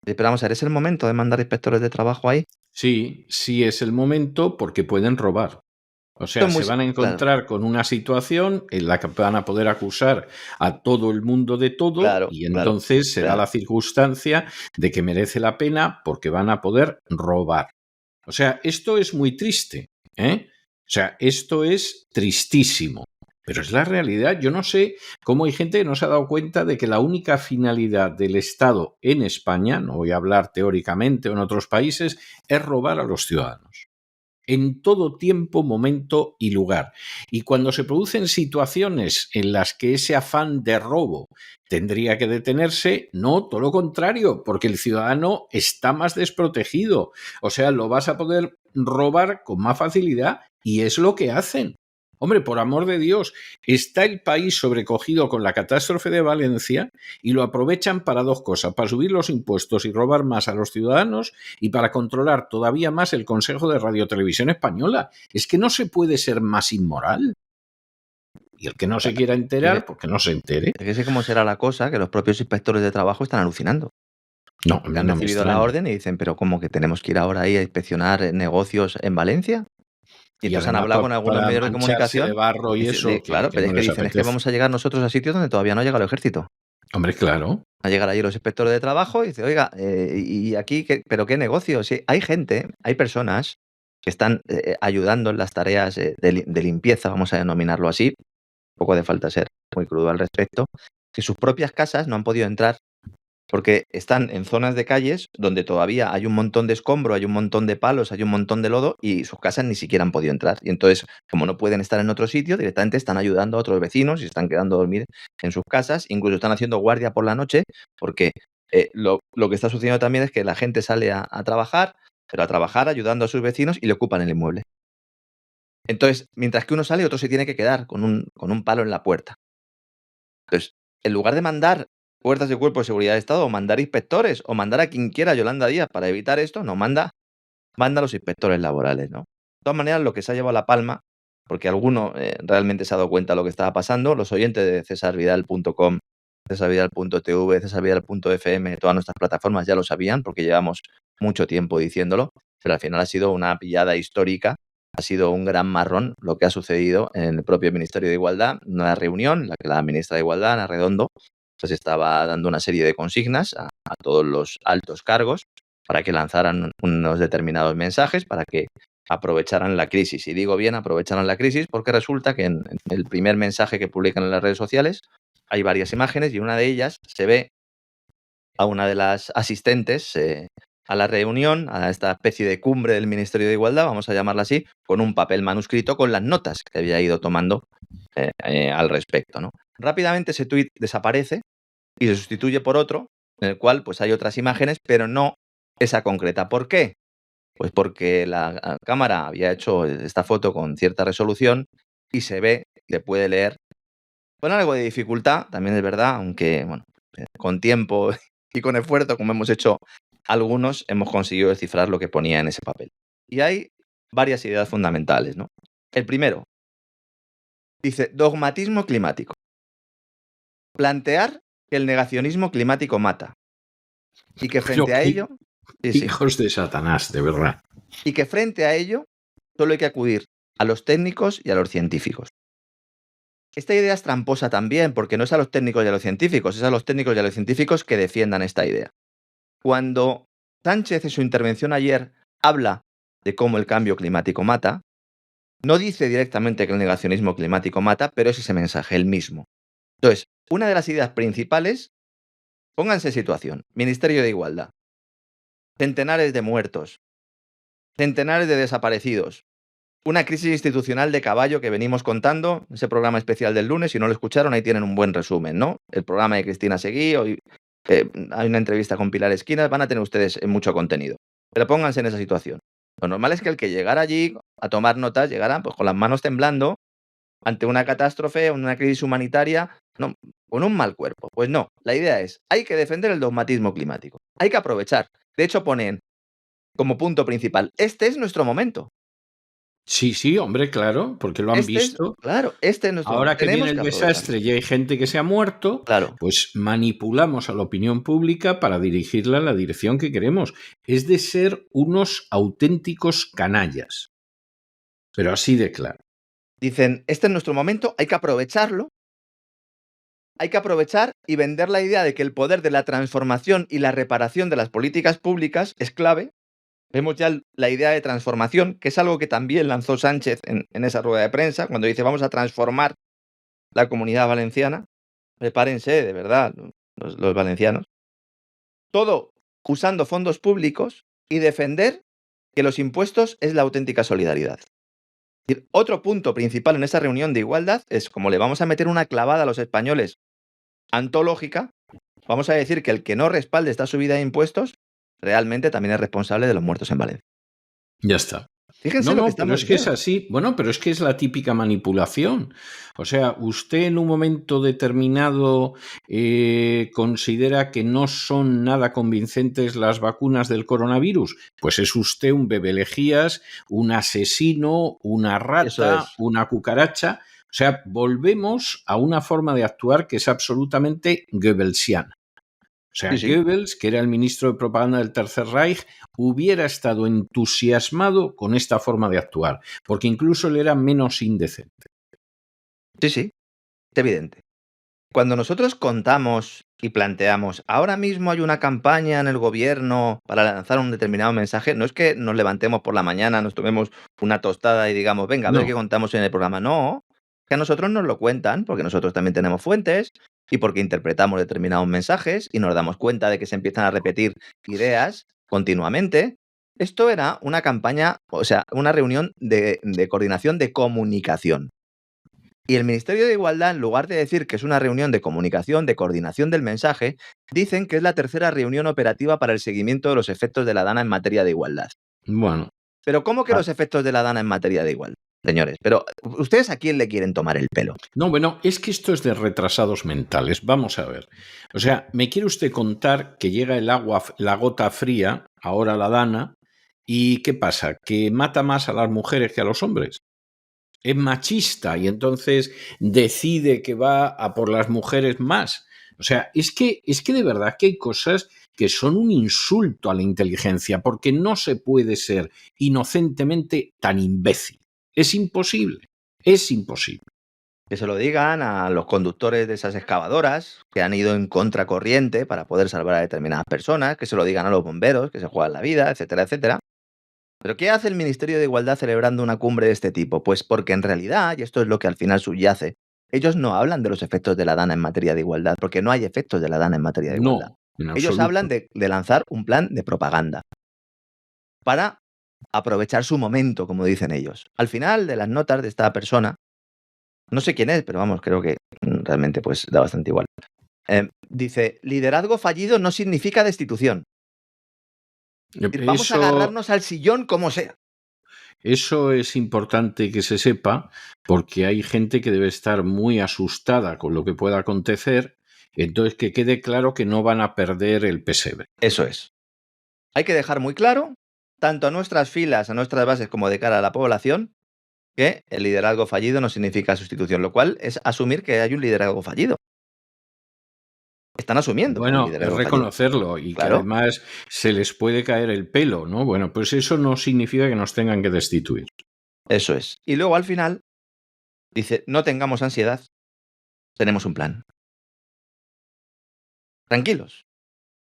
Pero vamos a ver, ¿es el momento de mandar inspectores de trabajo ahí? Sí, sí es el momento porque pueden robar. O Esto sea, es muy se van a claro, encontrar con una situación en la que van a poder acusar a todo el mundo de todo claro, y claro, entonces se da claro. la circunstancia de que merece la pena porque van a poder robar. O sea, esto es muy triste, ¿eh? O sea, esto es tristísimo. Pero es la realidad. Yo no sé cómo hay gente que no se ha dado cuenta de que la única finalidad del Estado en España, no voy a hablar teóricamente o en otros países, es robar a los ciudadanos en todo tiempo, momento y lugar. Y cuando se producen situaciones en las que ese afán de robo tendría que detenerse, no, todo lo contrario, porque el ciudadano está más desprotegido. O sea, lo vas a poder robar con más facilidad y es lo que hacen. Hombre, por amor de Dios, está el país sobrecogido con la catástrofe de Valencia y lo aprovechan para dos cosas, para subir los impuestos y robar más a los ciudadanos y para controlar todavía más el Consejo de Radiotelevisión Española. Es que no se puede ser más inmoral. Y el que no se quiera enterar, pues que no se entere. Es que sé cómo será la cosa, que los propios inspectores de trabajo están alucinando. No, a Que mí han no me recibido la extraña. orden y dicen, pero ¿cómo que tenemos que ir ahora ahí a inspeccionar negocios en Valencia? Y Y entonces han además hablado con algunos para medios de mancharse de comunicación. barro y eso, Claro, que pero no es que les dicen, es que apetece. vamos a llegar nosotros a sitios donde todavía no ha llegado el ejército. Hombre, claro. A llegar allí los inspectores de trabajo y dice, oiga, y aquí, ¿pero qué negocio? Sí, hay gente, hay personas que están ayudando en las tareas de limpieza, vamos a denominarlo así, poco de falta ser muy crudo al respecto, que sus propias casas no han podido entrar porque están en zonas de calles donde todavía hay un montón de escombro, hay un montón de palos, hay un montón de lodo y sus casas ni siquiera han podido entrar. Y entonces, como no pueden estar en otro sitio, directamente están ayudando a otros vecinos y están quedando a dormir en sus casas, incluso están haciendo guardia por la noche, porque lo que está sucediendo también es que la gente sale a trabajar, pero a trabajar ayudando a sus vecinos y le ocupan el inmueble. Entonces, mientras que uno sale, otro se tiene que quedar con un palo en la puerta. Entonces, en lugar de mandar fuerzas de cuerpo de seguridad de Estado, o mandar inspectores, o mandar a quien quiera a Yolanda Díaz para evitar esto, no, manda a los inspectores laborales, ¿no? De todas maneras, lo que se ha llevado la palma, porque alguno realmente se ha dado cuenta de lo que estaba pasando, los oyentes de cesarvidal.com, cesarvidal.tv, cesarvidal.fm, todas nuestras plataformas ya lo sabían, porque llevamos mucho tiempo diciéndolo, pero al final ha sido una pillada histórica, ha sido un gran marrón lo que ha sucedido en el propio Ministerio de Igualdad, una reunión en la que la ministra de Igualdad, Ana Redondo, pues estaba dando una serie de consignas a todos los altos cargos para que lanzaran unos determinados mensajes, para que aprovecharan la crisis. Y digo bien, aprovecharan la crisis porque resulta que en el primer mensaje que publican en las redes sociales hay varias imágenes y una de ellas se ve a una de las asistentes a la reunión, a esta especie de cumbre del Ministerio de Igualdad, vamos a llamarla así, con un papel manuscrito con las notas que había ido tomando al respecto, ¿no? Rápidamente ese tuit desaparece y se sustituye por otro, en el cual pues hay otras imágenes, pero no esa concreta. ¿Por qué? Pues porque la cámara había hecho esta foto con cierta resolución y se ve, se puede leer, con algo de dificultad, también es verdad, aunque bueno, con tiempo y con esfuerzo, como hemos hecho algunos, hemos conseguido descifrar lo que ponía en ese papel. Y hay varias ideas fundamentales, ¿no? El primero, dice, dogmatismo climático. Plantear que el negacionismo climático mata. Y que Pero frente a qué ello, sí, hijos de Satanás, de verdad. y que frente a ello solo hay que acudir a los técnicos y a los científicos. Esta idea es tramposa también, porque no es a los técnicos y a los científicos, es a los técnicos y a los científicos que defiendan esta idea. Cuando Sánchez en su intervención ayer habla de cómo el cambio climático mata, no dice directamente que el negacionismo climático mata, pero es ese mensaje, el mismo. Entonces, una de las ideas principales, pónganse en situación, Ministerio de Igualdad, centenares de muertos, centenares de desaparecidos, una crisis institucional de caballo que venimos contando, ese programa especial del lunes, si no lo escucharon, ahí tienen un buen resumen, ¿no? El programa de Cristina Seguí, hoy hay una entrevista con Pilar Esquinas, van a tener ustedes mucho contenido. Pero pónganse en esa situación. Lo normal es que el que llegara allí a tomar notas llegara pues, con las manos temblando ante una catástrofe, una crisis humanitaria, no, con un mal cuerpo. Pues no, la idea es, hay que defender el dogmatismo climático, hay que aprovechar. De hecho, ponen como punto principal, este es nuestro momento. Sí, hombre, claro, porque lo han visto. Claro, este es nuestro momento. Ahora que viene Tenemos el que aprovecharlo. desastre y hay gente que se ha muerto, Claro. pues manipulamos a la opinión pública para dirigirla en la dirección que queremos. Es de ser unos auténticos canallas. Pero así de claro. Dicen, este es nuestro momento, hay que aprovecharlo. Hay que aprovechar y vender la idea de que el poder de la transformación y la reparación de las políticas públicas es clave. Vemos ya la idea de transformación, que es algo que también lanzó Sánchez en esa rueda de prensa, cuando dice vamos a transformar la Comunidad Valenciana. Prepárense, de verdad, los valencianos. Todo usando fondos públicos y defender que los impuestos es la auténtica solidaridad. Y otro punto principal en esa reunión de igualdad es, como le vamos a meter una clavada a los españoles antológica, vamos a decir que el que no respalde esta subida de impuestos realmente también es responsable de los muertos en Valencia. Ya está. Fíjense lo que pero estamos es que es diciendo. así. Bueno, pero es que es la típica manipulación. O sea, usted en un momento determinado considera que no son nada convincentes las vacunas del coronavirus. Pues es usted un bebelejías, un asesino, una Eso rata, es. una cucaracha. O sea, volvemos a una forma de actuar que es absolutamente goebbelsiana. O sea, Sí. Goebbels, que era el ministro de propaganda del Tercer Reich, hubiera estado entusiasmado con esta forma de actuar, porque incluso él era menos indecente. Sí, es evidente. Cuando nosotros contamos y planteamos, ahora mismo hay una campaña en el gobierno para lanzar un determinado mensaje, no es que nos levantemos por la mañana, nos tomemos una tostada y digamos, venga, a ver qué contamos en el programa. No, que a nosotros nos lo cuentan, porque nosotros también tenemos fuentes y porque interpretamos determinados mensajes y nos damos cuenta de que se empiezan a repetir ideas continuamente. Esto era una campaña, o sea, una reunión de coordinación de comunicación. Y el Ministerio de Igualdad, en lugar de decir que es una reunión de comunicación, de coordinación del mensaje, dicen que es la tercera reunión operativa para el seguimiento de los efectos de la DANA en materia de igualdad. Bueno. Pero ¿cómo que los efectos de la DANA en materia de igualdad? Señores, pero ¿ustedes a quién le quieren tomar el pelo? No, bueno, es que esto es de retrasados mentales. Vamos a ver. O sea, ¿me quiere usted contar que llega el agua, la gota fría, ahora la DANA, y qué pasa? ¿Que mata más a las mujeres que a los hombres? Es machista y entonces decide que va a por las mujeres más. O sea, es que de verdad que hay cosas que son un insulto a la inteligencia, porque no se puede ser inocentemente tan imbécil. Es imposible, es imposible. Que se lo digan a los conductores de esas excavadoras que han ido en contracorriente para poder salvar a determinadas personas, que se lo digan a los bomberos que se juegan la vida, etcétera, etcétera. ¿Pero qué hace el Ministerio de Igualdad celebrando una cumbre de este tipo? Pues porque en realidad, y esto es lo que al final subyace, ellos no hablan de los efectos de la DANA en materia de igualdad, porque no hay efectos de la DANA en materia de igualdad. No, Ellos hablan de lanzar un plan de propaganda para aprovechar su momento, como dicen ellos. Al final de las notas de esta persona, no sé quién es, pero vamos, creo que realmente pues da bastante igual. Dice, liderazgo fallido no significa destitución. Vamos a agarrarnos al sillón como sea. Eso es importante que se sepa, porque hay gente que debe estar muy asustada con lo que pueda acontecer, entonces que quede claro que no van a perder el pesebre. Eso es. Hay que dejar muy claro, tanto a nuestras filas, a nuestras bases, como de cara a la población, que el liderazgo fallido no significa sustitución, lo cual es asumir que hay un liderazgo fallido. Están asumiendo. Bueno, es reconocerlo y claro, que además se les puede caer el pelo, ¿no? Bueno, pues eso no significa que nos tengan que destituir. Eso es. Y luego al final dice, no tengamos ansiedad, tenemos un plan. Tranquilos.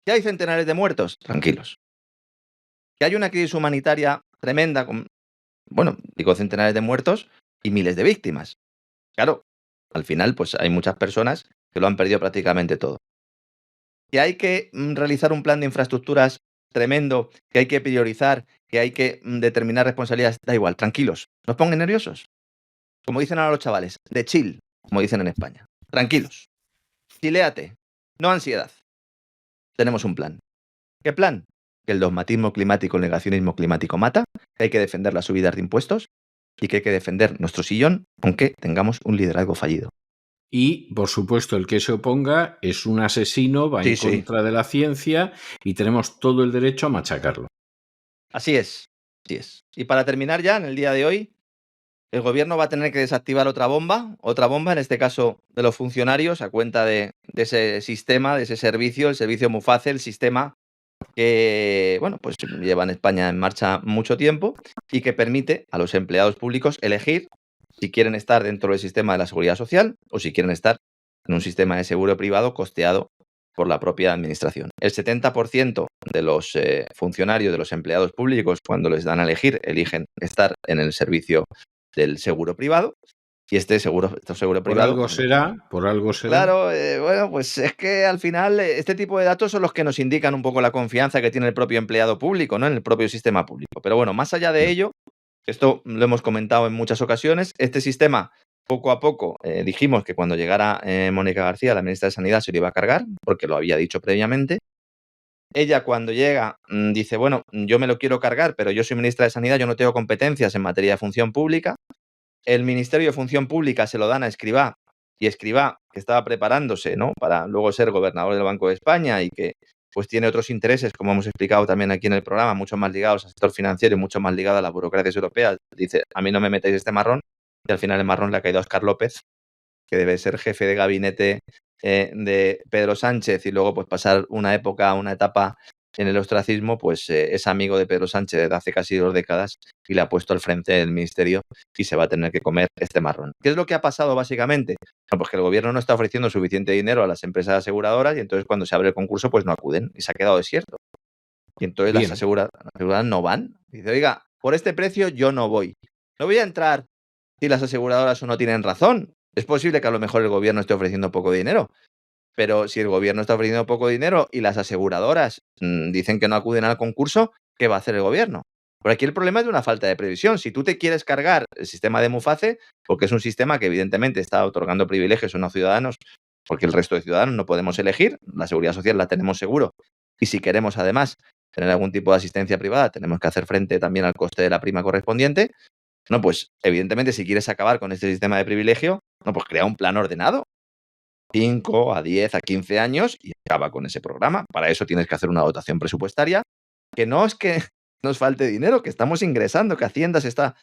¿Que hay centenares de muertos? Tranquilos. ¿Que hay una crisis humanitaria tremenda con, bueno, digo centenares de muertos y miles de víctimas? Claro, al final pues hay muchas personas que lo han perdido prácticamente todo. Que hay que realizar un plan de infraestructuras tremendo, que hay que priorizar, que hay que determinar responsabilidades, da igual, tranquilos, no os pongan nerviosos. Como dicen ahora los chavales, de chill, como dicen en España. Tranquilos. Chiléate, no ansiedad. Tenemos un plan. ¿Qué plan? Que el dogmatismo climático, el negacionismo climático mata, que hay que defender las subidas de impuestos y que hay que defender nuestro sillón, aunque tengamos un liderazgo fallido. Y, por supuesto, el que se oponga es un asesino, va en contra de la ciencia y tenemos todo el derecho a machacarlo. Así es, así es. Y para terminar ya, en el día de hoy, el gobierno va a tener que desactivar otra bomba, en este caso de los funcionarios, a cuenta de ese sistema, de ese servicio, el servicio Muface, el sistema que, bueno, pues lleva en España en marcha mucho tiempo y que permite a los empleados públicos elegir si quieren estar dentro del sistema de la seguridad social o si quieren estar en un sistema de seguro privado costeado por la propia administración. El 70% de los funcionarios, de los empleados públicos, cuando les dan a elegir, eligen estar en el servicio del seguro privado. Y este seguro Por privado... algo será. Claro, bueno, pues es que al final este tipo de datos son los que nos indican un poco la confianza que tiene el propio empleado público, ¿no? En el propio sistema público. Pero bueno, más allá de ello, esto lo hemos comentado en muchas ocasiones, este sistema poco a poco dijimos que cuando llegara Mónica García, la ministra de Sanidad, se lo iba a cargar, porque lo había dicho previamente. Ella cuando llega dice, bueno, yo me lo quiero cargar, pero yo soy ministra de Sanidad, yo no tengo competencias en materia de función pública. El Ministerio de Función Pública se lo dan a Escrivá, y Escrivá, que estaba preparándose, ¿no?, para luego ser gobernador del Banco de España y que pues tiene otros intereses, como hemos explicado también aquí en el programa, mucho más ligados al sector financiero y mucho más ligados a las burocracias europeas. Dice, a mí no me metéis este marrón, y al final el marrón le ha caído a Óscar López, que debe ser jefe de gabinete de Pedro Sánchez y luego pues pasar una etapa en el ostracismo, pues es amigo de Pedro Sánchez desde hace casi 2 décadas y le ha puesto al frente del ministerio y se va a tener que comer este marrón. ¿Qué es lo que ha pasado básicamente? Bueno, pues que el gobierno no está ofreciendo suficiente dinero a las empresas aseguradoras y entonces cuando se abre el concurso pues no acuden y se ha quedado desierto. Y entonces las aseguradoras no van. Dice, oiga, por este precio yo no voy. No voy a entrar si las aseguradoras o no tienen razón. Es posible que a lo mejor el gobierno esté ofreciendo poco dinero, pero si el gobierno está ofreciendo poco dinero y las aseguradoras dicen que no acuden al concurso, ¿qué va a hacer el gobierno? Por aquí el problema es de una falta de previsión. Si tú te quieres cargar el sistema de Muface, porque es un sistema que evidentemente está otorgando privilegios a unos ciudadanos, porque el resto de ciudadanos no podemos elegir, la seguridad social la tenemos seguro, y si queremos además tener algún tipo de asistencia privada, tenemos que hacer frente también al coste de la prima correspondiente. No, pues evidentemente si quieres acabar con este sistema de privilegio, no, pues crea un plan ordenado. 5 a 10 a 15 años y acaba con ese programa. Para eso tienes que hacer una dotación presupuestaria, que no es que nos falte dinero, que estamos ingresando, que Hacienda se está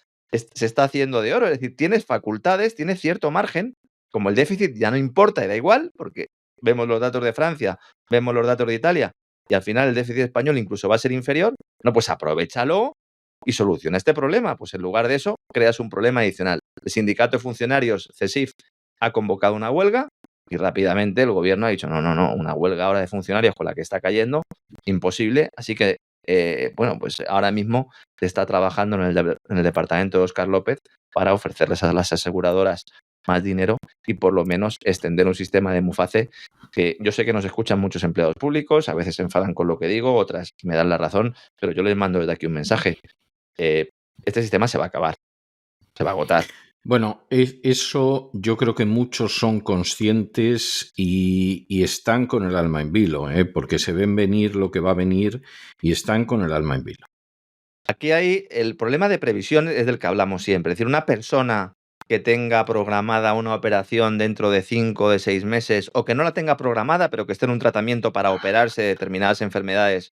haciendo de oro. Es decir, tienes facultades, tienes cierto margen, como el déficit ya no importa y da igual, porque vemos los datos de Francia, vemos los datos de Italia, y al final el déficit español incluso va a ser inferior. No, pues aprovéchalo y soluciona este problema. Pues en lugar de eso, creas un problema adicional. El sindicato de funcionarios, CESIF, ha convocado una huelga y rápidamente el gobierno ha dicho, no, una huelga ahora de funcionarios con la que está cayendo, imposible. Así que, bueno, pues ahora mismo se está trabajando en el departamento de Óscar López para ofrecerles a las aseguradoras más dinero y por lo menos extender un sistema de Muface, que yo sé que nos escuchan muchos empleados públicos, a veces se enfadan con lo que digo, otras me dan la razón, pero yo les mando desde aquí un mensaje. Este sistema se va a acabar, se va a agotar. Bueno, eso yo creo que muchos son conscientes y están con el alma en vilo, porque se ven venir lo que va a venir y están con el alma en vilo. Aquí hay el problema de previsión, es del que hablamos siempre. Es decir, una persona que tenga programada una operación dentro de 5 o de 6 meses o que no la tenga programada pero que esté en un tratamiento para operarse de determinadas enfermedades,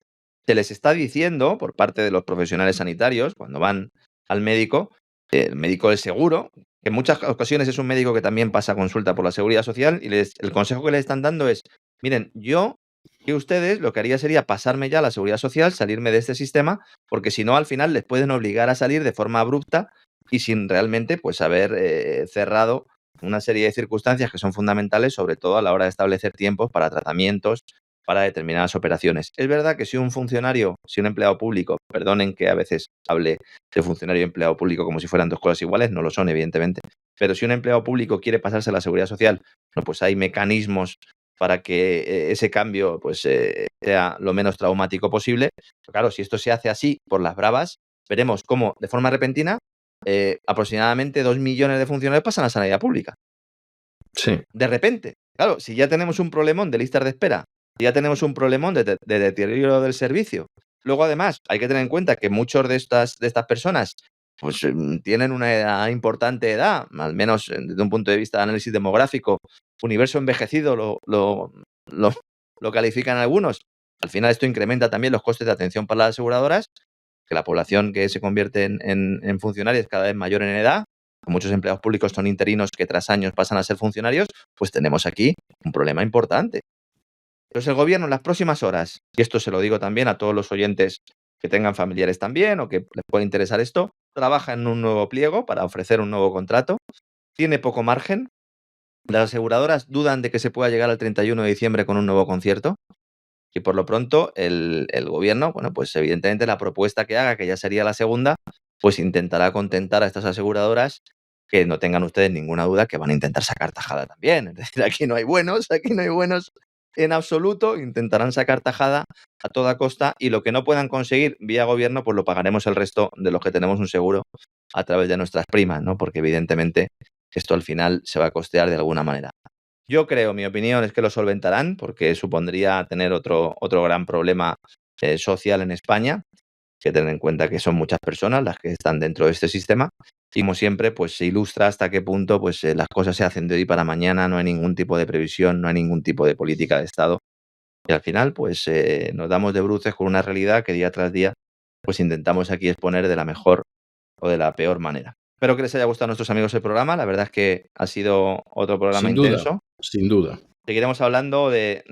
se les está diciendo por parte de los profesionales sanitarios cuando van al médico, el médico del seguro, que en muchas ocasiones es un médico que también pasa consulta por la seguridad social y el consejo que les están dando es, miren, yo y ustedes lo que haría sería pasarme ya a la seguridad social, salirme de este sistema, porque si no al final les pueden obligar a salir de forma abrupta y sin realmente pues haber cerrado una serie de circunstancias que son fundamentales, sobre todo a la hora de establecer tiempos para tratamientos, para determinadas operaciones. Es verdad que si un funcionario, si un empleado público, perdonen que a veces hable de funcionario y empleado público como si fueran dos cosas iguales, no lo son evidentemente, pero si un empleado público quiere pasarse a la seguridad social, bueno, pues hay mecanismos para que ese cambio pues sea lo menos traumático posible. Pero claro, si esto se hace así por las bravas, veremos cómo de forma repentina aproximadamente 2 millones de funcionarios pasan a sanidad pública. Sí. De repente, claro, si ya tenemos un problemón de listas de espera, si ya tenemos un problemón de deterioro del servicio, luego además hay que tener en cuenta que muchos de estas personas pues tienen una importante edad, al menos desde un punto de vista de análisis demográfico, universo envejecido lo califican algunos. Al final esto incrementa también los costes de atención para las aseguradoras, que la población que se convierte en funcionarios es cada vez mayor en edad, muchos empleados públicos son interinos que tras años pasan a ser funcionarios, pues tenemos aquí un problema importante. Entonces el gobierno en las próximas horas, y esto se lo digo también a todos los oyentes que tengan familiares también o que les pueda interesar esto, trabaja en un nuevo pliego para ofrecer un nuevo contrato, tiene poco margen, las aseguradoras dudan de que se pueda llegar al 31 de diciembre con un nuevo concierto y por lo pronto el gobierno, bueno, pues evidentemente la propuesta que haga, que ya sería la segunda, pues intentará contentar a estas aseguradoras que no tengan ustedes ninguna duda que van a intentar sacar tajada también. Es decir, aquí no hay buenos en absoluto, intentarán sacar tajada a toda costa y lo que no puedan conseguir vía gobierno, pues lo pagaremos el resto de los que tenemos un seguro a través de nuestras primas, ¿no? Porque evidentemente esto al final se va a costear de alguna manera. Yo creo, mi opinión es que lo solventarán porque supondría tener otro gran problema social en España, que tener en cuenta que son muchas personas las que están dentro de este sistema y como siempre pues se ilustra hasta qué punto pues las cosas se hacen de hoy para mañana, no hay ningún tipo de previsión, no hay ningún tipo de política de Estado y al final pues nos damos de bruces con una realidad que día tras día pues intentamos aquí exponer de la mejor o de la peor manera. Espero que les haya gustado a nuestros amigos el programa, la verdad es que ha sido otro programa intenso. Sin duda. Seguiremos hablando de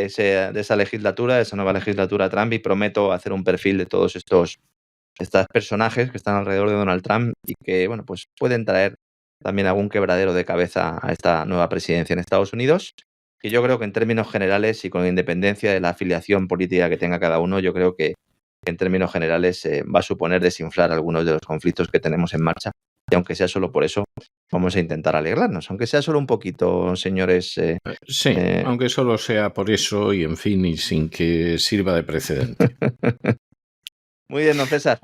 esa legislatura, de esa nueva legislatura Trump y prometo hacer un perfil de todos estos personajes que están alrededor de Donald Trump y que, bueno, pues pueden traer también algún quebradero de cabeza a esta nueva presidencia en Estados Unidos. Y yo creo que en términos generales y con independencia de la afiliación política que tenga cada uno, yo creo que en términos generales va a suponer desinflar algunos de los conflictos que tenemos en marcha. Y aunque sea solo por eso, vamos a intentar alegrarnos, aunque sea solo un poquito, señores. Sí, aunque solo sea por eso y en fin, y sin que sirva de precedente. Muy bien, don César.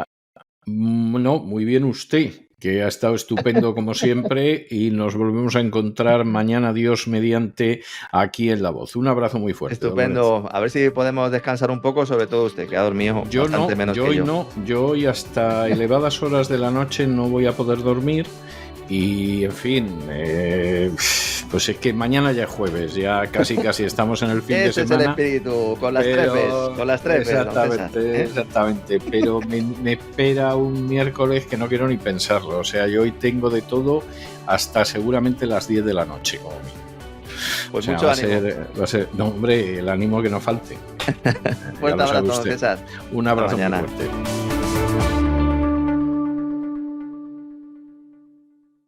No, muy bien usted, que ha estado estupendo como siempre y nos volvemos a encontrar mañana, Dios mediante, aquí en La Voz. Un abrazo muy fuerte. Estupendo. A ver si podemos descansar un poco, sobre todo usted, que ha dormido bastante menos que yo. Yo hoy hasta elevadas horas de la noche no voy a poder dormir y, en fin, pues es que mañana ya es jueves, ya casi estamos en el fin de semana. Ese es el espíritu, con las trepes. Exactamente, pero me espera un miércoles que no quiero ni pensarlo, o sea, yo hoy tengo de todo hasta seguramente las 10 de la noche, como mínimo. Pues mucho ánimo. Va a ser, no, hombre, el ánimo que no falte. Fuerte abrazo, don César. Un abrazo muy fuerte.